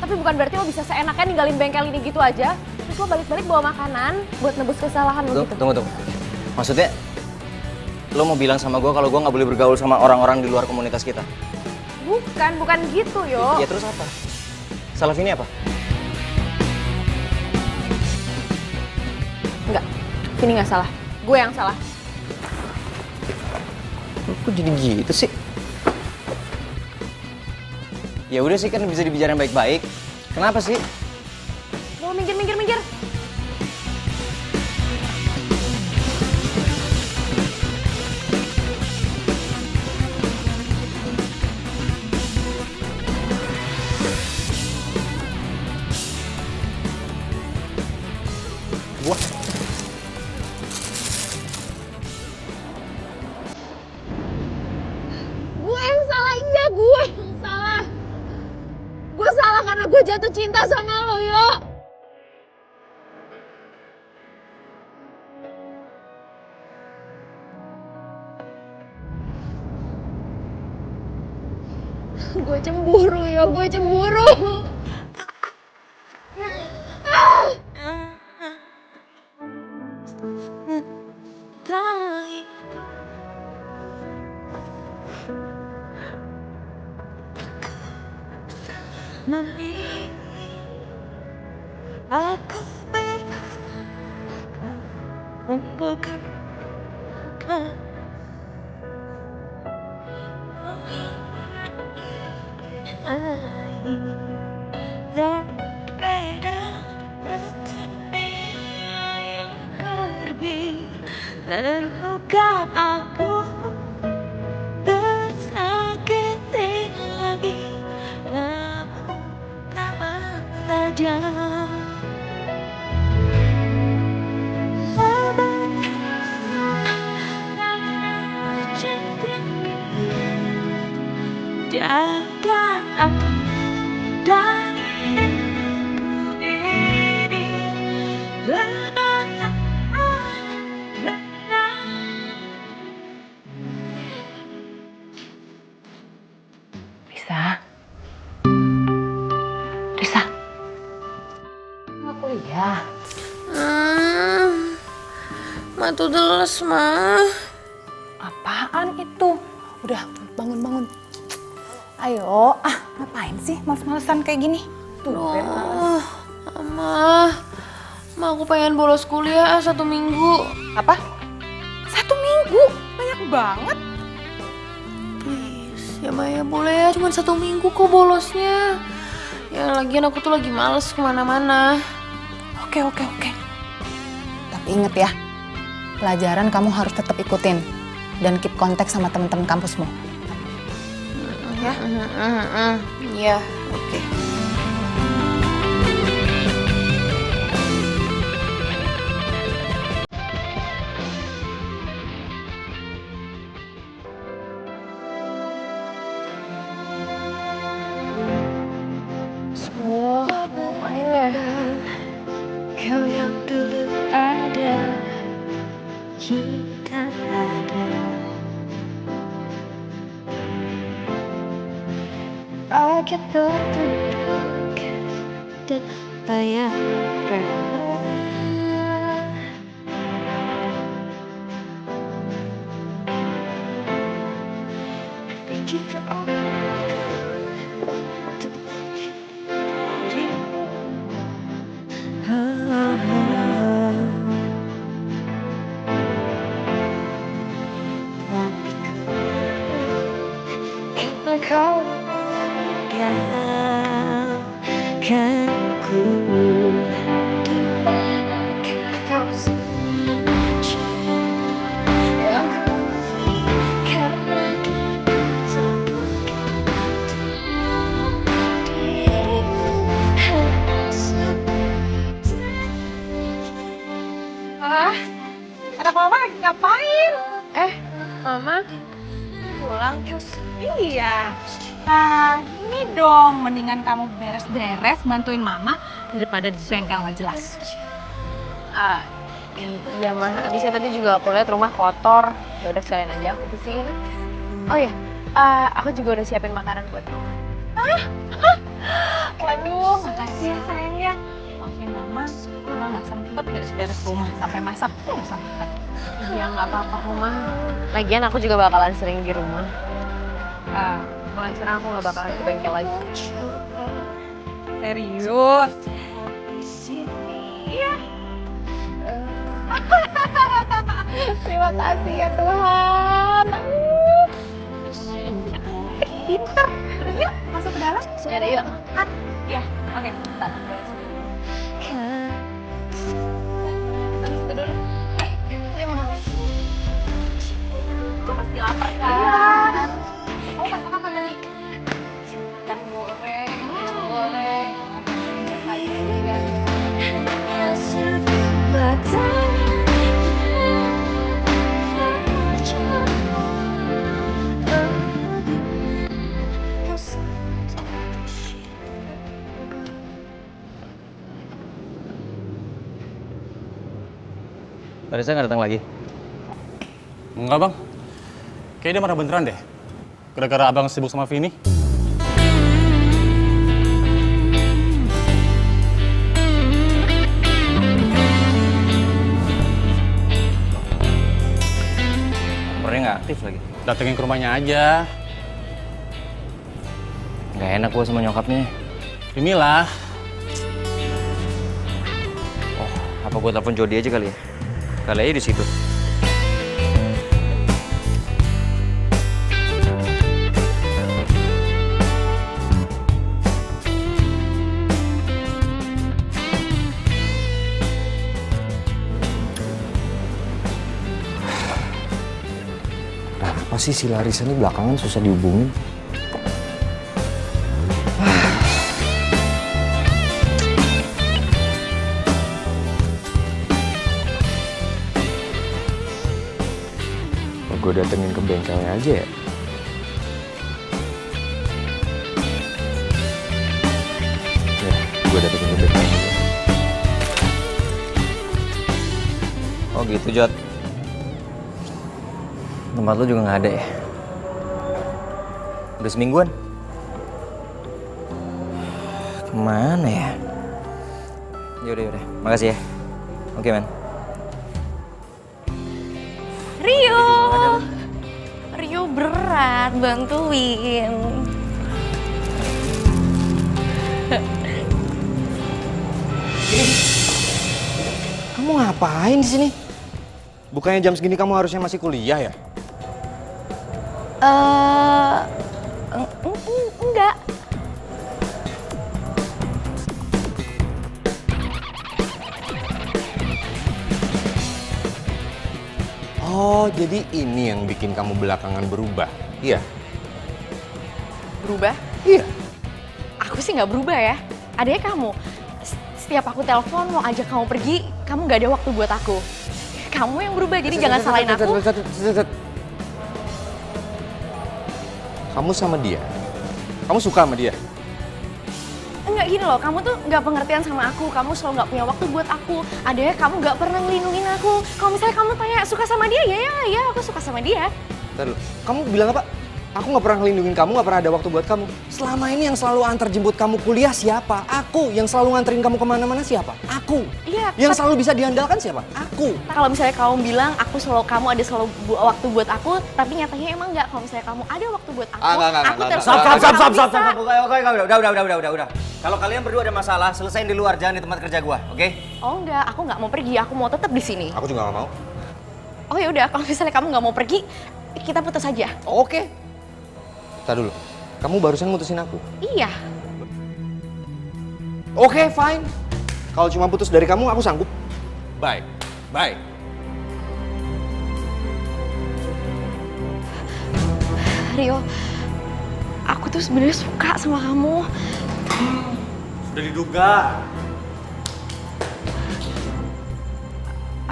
Tapi bukan berarti lo bisa seenaknya ninggalin bengkel ini gitu aja. Terus lo balik-balik bawa makanan buat nebus kesalahan lo gitu. Tunggu. Maksudnya, lo mau bilang sama gue kalau gue nggak boleh bergaul sama orang-orang di luar komunitas kita? Bukan gitu, yo. Ya terus apa? Salah Vini apa? Enggak, Vini nggak salah. Gue yang salah. Kok jadi gitu sih? Ya udah sih, kan bisa dibicarain baik-baik. Kenapa sih? Mau minggir. Wah. Gue yang salah, iya gue yang salah. Gue salah karena gue jatuh cinta sama lo, yo. Gue cemburu, yo. Gue cemburu. Aku Terluka aku tersakiti lagi, namun tak mentajam. Jangan dari ini. Risa. Risa. Nggak kuliah. Ma tuh deles, Ma. Apaan itu? Udah, bangun. Ayo, ngapain sih males-malesan kayak gini? Ma, aku pengen bolos kuliah 1 minggu. Apa? 1 minggu? Banyak banget. Please, ya Ma ya boleh ya, cuma 1 minggu kok bolosnya. Ya lagian aku tuh lagi males kemana-mana. Oke. Tapi inget ya, pelajaran kamu harus tetap ikutin dan keep kontak sama teman-teman kampusmu. Ya? Iya, oke. Kau yang dulu ada, kita ada. Rakyat terduduk dan layak berharap. Pikir kau tinggalkan ku, kau saja yang ku inginkan. Anak mama lagi ngapain? Mama pulang. Iya. Nah, ini dong, mendingan kamu beres-beres bantuin mama daripada disengkel nggak jelas. Iya mah, abisnya tadi juga aku lihat rumah kotor. Ya udah sekalian aja aku bersihin. Oh iya, aku juga udah siapin makanan buat kamu. Waduh, makasih ya sayangnya. Maafin mama nggak sempet beres-beres rumah sampai masak tuh nggak sempet. Ya nggak apa-apa Mama. Lagian aku juga bakalan sering di rumah. Mulai sekarang aku nggak bakalan ke bengkel lagi. Serius? Iya. Terima kasih ya Tuhan. Pinter. Yuk, masuk ke dalam. Ya udah yuk. Ya, oke. Bentar. Pasti lapar kan? Kamu masak apa nih? Ikan goreng, Tadi saya nggak datang lagi? Enggak bang, kayaknya dia marah beneran deh. Gara-gara abang sibuk sama Vini. Nomornya nggak aktif lagi. Datengin ke rumahnya aja. Nggak enak gue sama nyokapnya. Inilah. Oh, apa gue telepon Jody aja kali ya? Kali aja di situ. Apa sih si Larissa ini belakangan susah dihubungin? Gue datengin ke bengkelnya aja ya. Ya, gue datengin ke bengkelnya aja. Oh gitu, Jod. Tempat lu juga nggak ada ya? Udah semingguan? Kemana ya? Yaudah. Makasih ya. Oke, man. Rio berat, bantuin. Kamu ngapain di sini? Bukannya jam segini kamu harusnya masih kuliah ya? Enggak. Oh, jadi ini yang bikin kamu belakangan berubah, iya? Berubah? Iya. Aku sih nggak berubah ya. Adanya kamu. Setiap aku telepon mau ajak kamu pergi, kamu nggak ada waktu buat aku. Kamu yang berubah, jadi jangan salahin aku. Kamu sama dia? Kamu suka sama dia? Enggak gini loh, kamu tuh nggak pengertian sama aku. Kamu selalu nggak punya waktu buat aku. Adanya kamu nggak pernah ngelindungin aku. Kalau misalnya kamu tanya suka sama dia, ya aku suka sama dia. Ntar dulu, kamu bilang apa? Aku nggak pernah ngelindungin kamu, nggak pernah ada waktu buat kamu. Selama ini yang selalu antar jemput kamu kuliah siapa? Aku. Yang selalu nganterin kamu kemana-mana siapa? Aku. Iya. Yang selalu bisa diandalkan siapa? Aku. Kalau misalnya kamu bilang kamu ada selalu waktu buat aku, tapi nyatanya emang nggak. Kalau misalnya kamu ada waktu buat aku, aku terus. Stop. Udah. Kalau kalian berdua ada masalah, selesain di luar, jangan di tempat kerja gua, oke? Oh enggak, aku nggak mau pergi. Aku mau tetap di sini. Aku juga nggak mau. Oh ya udah, kalau misalnya kamu nggak mau pergi, kita putus aja. Oke. Tar dulu, kamu barusan mutusin aku? Iya. Oke, fine. Kalau cuma putus dari kamu, aku sanggup. Bye. Rio, aku tuh sebenarnya suka sama kamu. Sudah diduga.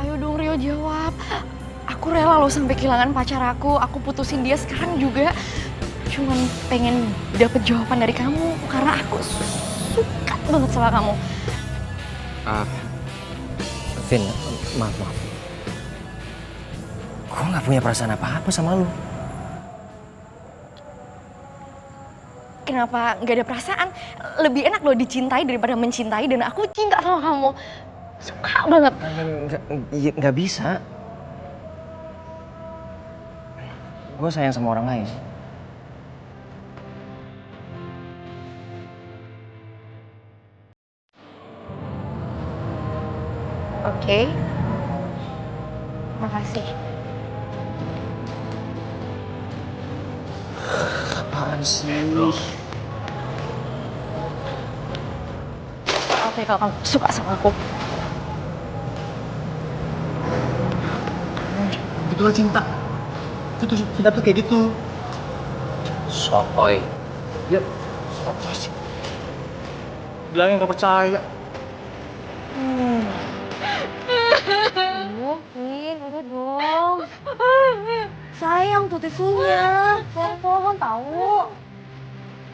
Ayo dong Rio jawab. Aku rela loh sampai kehilangan pacar aku putusin dia sekarang juga. Cuman pengen dapet jawaban dari kamu karena aku suka banget sama kamu. Vin, maaf. Gue nggak punya perasaan apa-apa sama lu. Kenapa nggak ada perasaan? Lebih enak loh dicintai daripada mencintai, dan aku cinta sama kamu. Suka banget. Nggak bisa. Gue sayang sama orang lain. Oke. Makasih. Apaan sih? Oke, kalau kamu suka sama aku. Begitulah cinta. Itu cinta tuh kayak gitu. Sotoy. Ya, apa sih? Bilangnya nggak percaya. Vin, udah dong. Sayang tuh tisunya. Pohon tahu.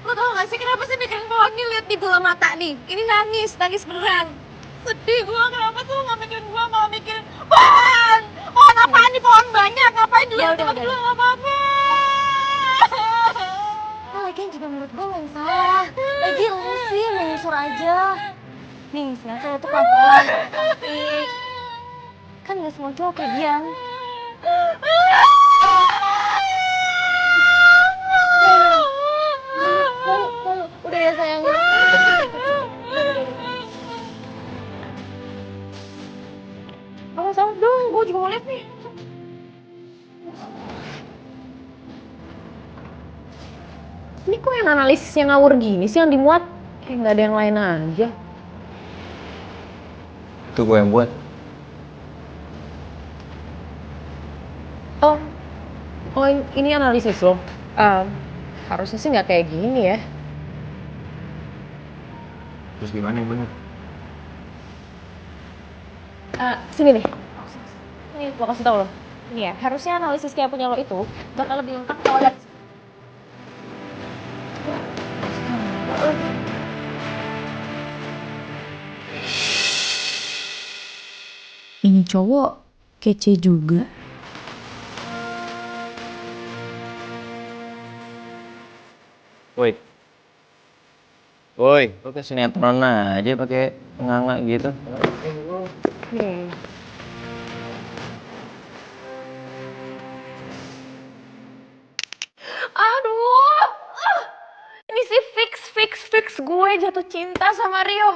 Lo tau gak sih kenapa sih bikin pohon nih liat di bola mata nih? Ini nangis beneran. Sedih gua, kenapa tuh gak mikirin gua, malah mikirin pohon. Pohon apaan nih, pohon banyak, ngapain dilihat tempat gua, gak apa-apa. Nah, lagian juga menurut gue yang salah. Lagi lu sih menyusur aja. Nih, sebenarnya itu pelan-pelan. Cantik. Kan gak semua cowok kayak Gian. Udah ya sayang. Sama-sama dong, gue juga mau lihat nih. Ini kok yang analisisnya ngawur gini sih yang dimuat? Kayak nggak ada yang lain aja. Itu gue yang buat. Oh ini analisis lo. Harusnya sih nggak kayak gini ya. Terus gimana yang bener? Sini deh. Nih, gue kasih tau lo. Ini ya, harusnya analisis kayak punya lo itu bakal lebih lengkap kalau lihat. Ini cowok kece juga. Woi. Woi, lo kayak sinetron aja pakai nganga gitu. Aduh, ini sih fix gue jatuh cinta sama Rio.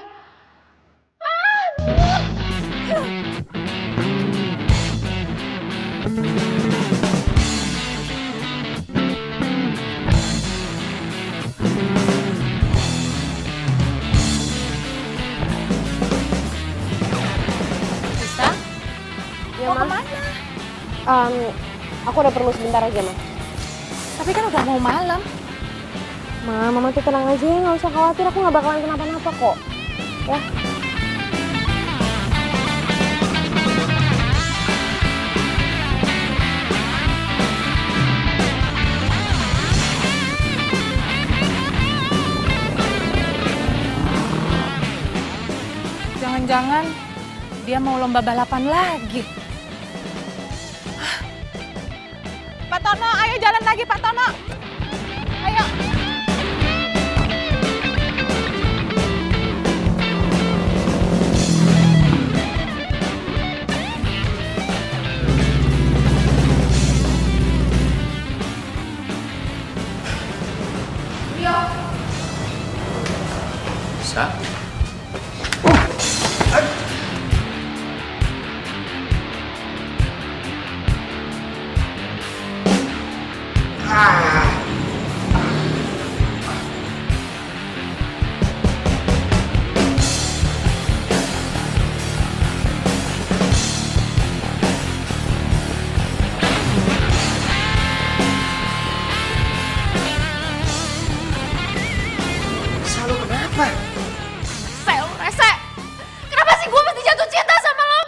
Bisa? Ya, Mau Ma. kemana? Aku udah perlu sebentar aja, Ma. Tapi kan udah mau malam. Mama tuh tenang aja ya, nggak usah khawatir. Aku nggak bakalan kenapa-napa kok. Ya. Jangan-jangan dia mau lomba balapan lagi. Pak Tono, ayo jalan lagi Pak Tono. Ayo. Bisa? Selalu kenapa? Sel, rese. Kenapa sih gue mesti jatuh cinta sama lo?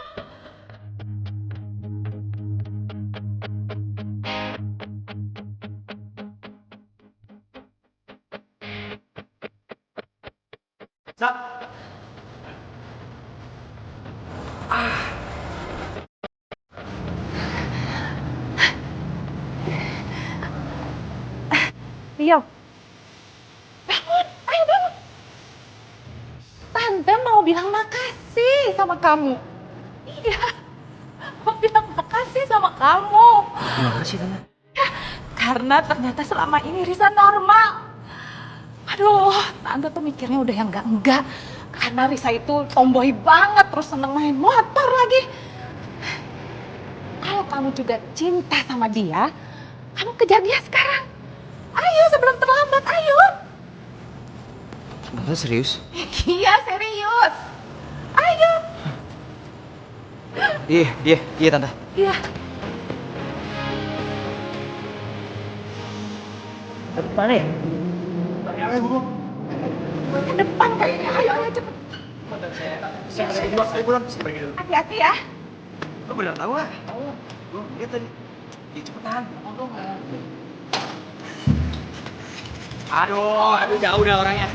Rio, Ayo bangun. Tante mau bilang makasih sama kamu. Iya, mau bilang makasih sama kamu. Kenapa sih, Tante? Karena ternyata selama ini Risa normal. Aduh, Tante tuh mikirnya udah yang enggak. Karena Risa itu tomboy banget, terus seneng main motor lagi. Kalau kamu juga cinta sama dia, kamu kejar dia sekarang. Ayo sebelum terlambat, ayo. Tante serius? Iya, serius. Ayo. Iya Tante. Iya. Mana ya? Ke depan kayaknya. Ayo cepet. Saya pulang. Pergi dulu. Hati-hati ya. Lo bener tahu ah? Gue lihat tadi. Ya cepetan. Aduh jauh dah orangnya.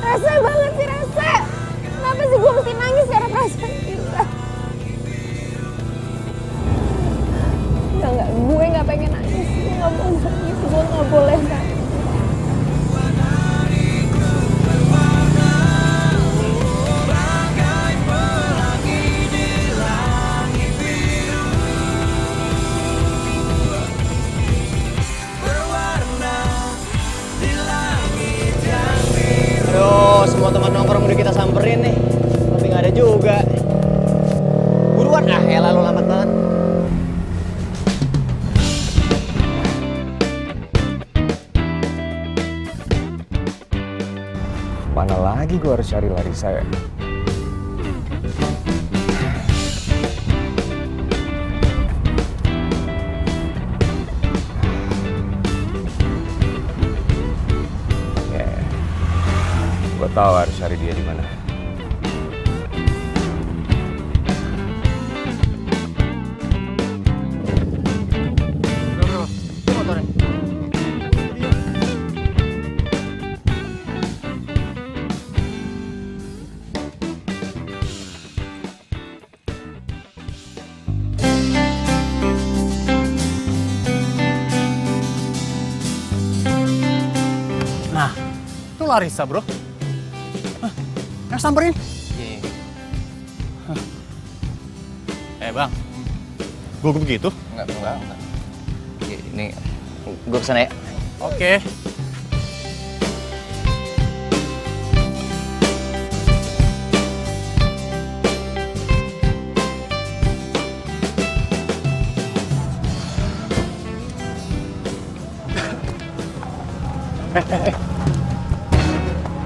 Rese banget sih, Rese. Kenapa sih gue mesti nangis karena perasaan kita? Enggak, gue nggak pengen nangis. Gue nggak mau nangis, gue nggak boleh nangis. semua teman nongkrong udah kita samperin nih. Tapi nggak ada juga. Buruan, elah lu lambat banget. Mana lagi gue harus cari Larissa ya? Gue tahu harus cari dia di mana. Nah, itu Larissa, bro. Samperin. Bang, gue begitu? Enggak. Ini gue kesana ya. Oke.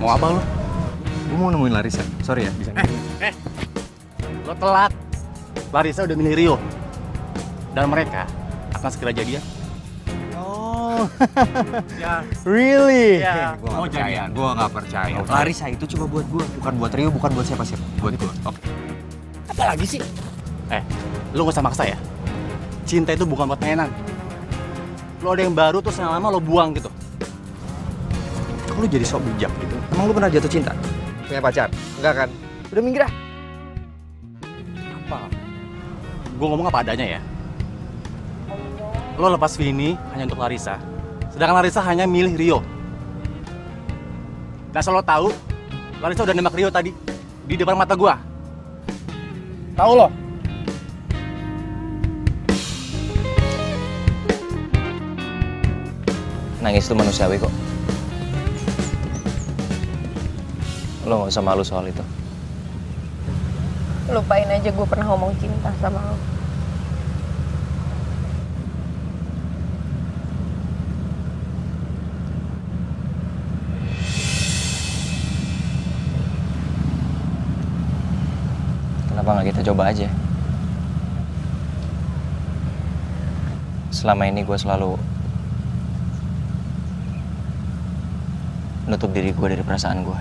Mau apa lu? Gue mau nemuin Larissa. Sorry ya, bisa. Lo telat. Larissa udah milih Rio. Dan mereka akan segera jadian. Oh. Ya. Really? Ya. Gue gak percaya. Gue gak percaya. Larissa itu cuma buat gue, bukan buat Rio, bukan buat siapa-siapa. Buat gue. Oke. Apa lagi sih? Lo gak usah maksa ya. Cinta itu bukan buat mainan. Lo ada yang baru terus yang lama lo buang gitu. Kok lu jadi sok bijak gitu? Emang lu pernah jatuh cinta? Punya pacar? Enggak kan? Udah minggir ah. Apa? Gue ngomong apa adanya ya. Lo lepas Vini hanya untuk Larissa. Sedangkan Larissa hanya milih Rio. Dan asal lo tahu, Larissa udah nembak Rio tadi. Di depan mata gue. Tahu lo? Nangis itu manusiawi kok. Lo gak usah malu soal itu. Lupain aja gue pernah ngomong cinta sama lo. Kenapa nggak kita coba aja? Selama ini gue selalu nutup diri gue dari perasaan gue.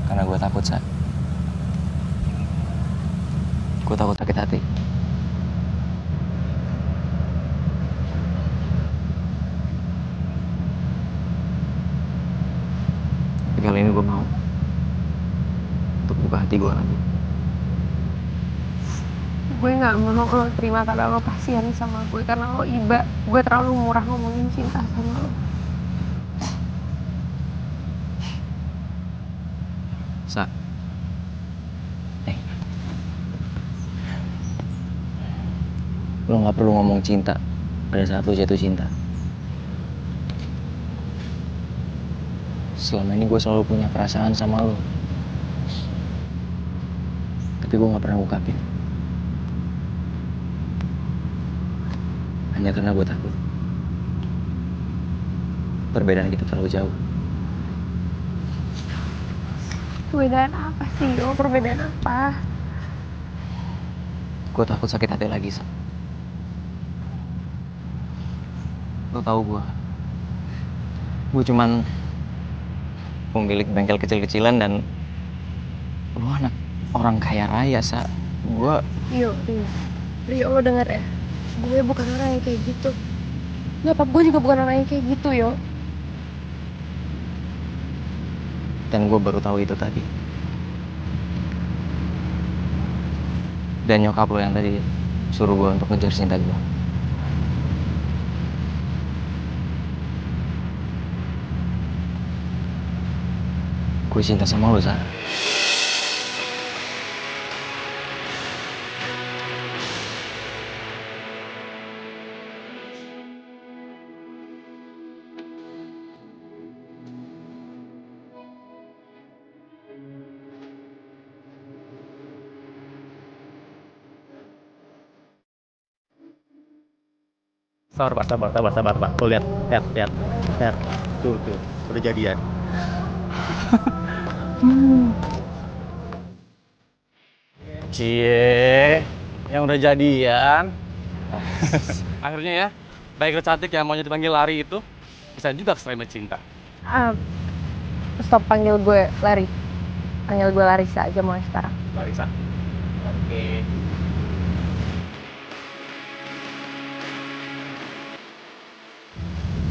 Karena gue takut, Sa. Gue takut sakit hati. Tapi kali ini gue mau untuk buka hati gue lagi. Gue gak mau lo terima karena lo kasihan sama gue, karena lo iba. Gue terlalu murah ngomongin cinta sama lo. Sa, lo gak perlu ngomong cinta pada saat lo jatuh cinta. Selama ini gue selalu punya perasaan sama lo. Tapi gue gak pernah ungkapin. Hanya karena gue takut perbedaan kita terlalu jauh. Perbedaan apa sih, lo? Perbedaan apa? Gue takut sakit hati lagi, Sa. Lo tau gue cuman pemilik bengkel kecil-kecilan dan lo anak orang kaya raya, Sa. Rio, lo denger ya? Gue bukan orang yang kayak gitu. Nyokap gue juga bukan orang yang kayak gitu, Yo. Dan gue baru tahu itu tadi. Dan nyokap lo yang tadi suruh gue untuk ngejar cinta gue. Gue cinta sama lo, Sa. Sabar, Pak. Tuh lihat. Tuh, udah jadian. Cie, yang udah jadian. Akhirnya ya, baik cantik yang maunya dipanggil Lari itu bisa juga keserempet cinta. Stop panggil gue Lari. Panggil gue Larissa aja mulai sekarang. Larissa. Oke.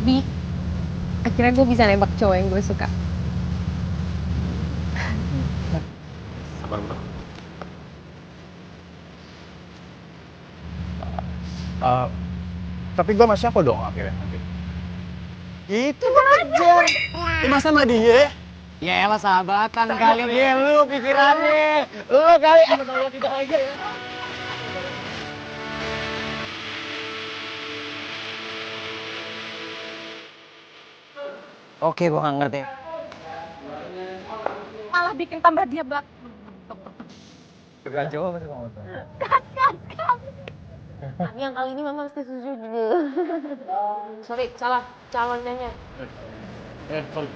Bi, akhirnya gue bisa nembak cowok yang gue suka. Sabar, Bro. Tapi gue sama siapa dong akhirnya nanti? Itu aja. Masa sama dia? Ya elah sahabatan kali dia lu pikirannya. Lu kali kalau tidak aja ya. Oke, gue nggak ngerti. Malah bikin tambah dia bak. Kacau apa sih kamu? Tapi yang kali ini mama mesti setuju. Sorry, salah calonnya. Sorry.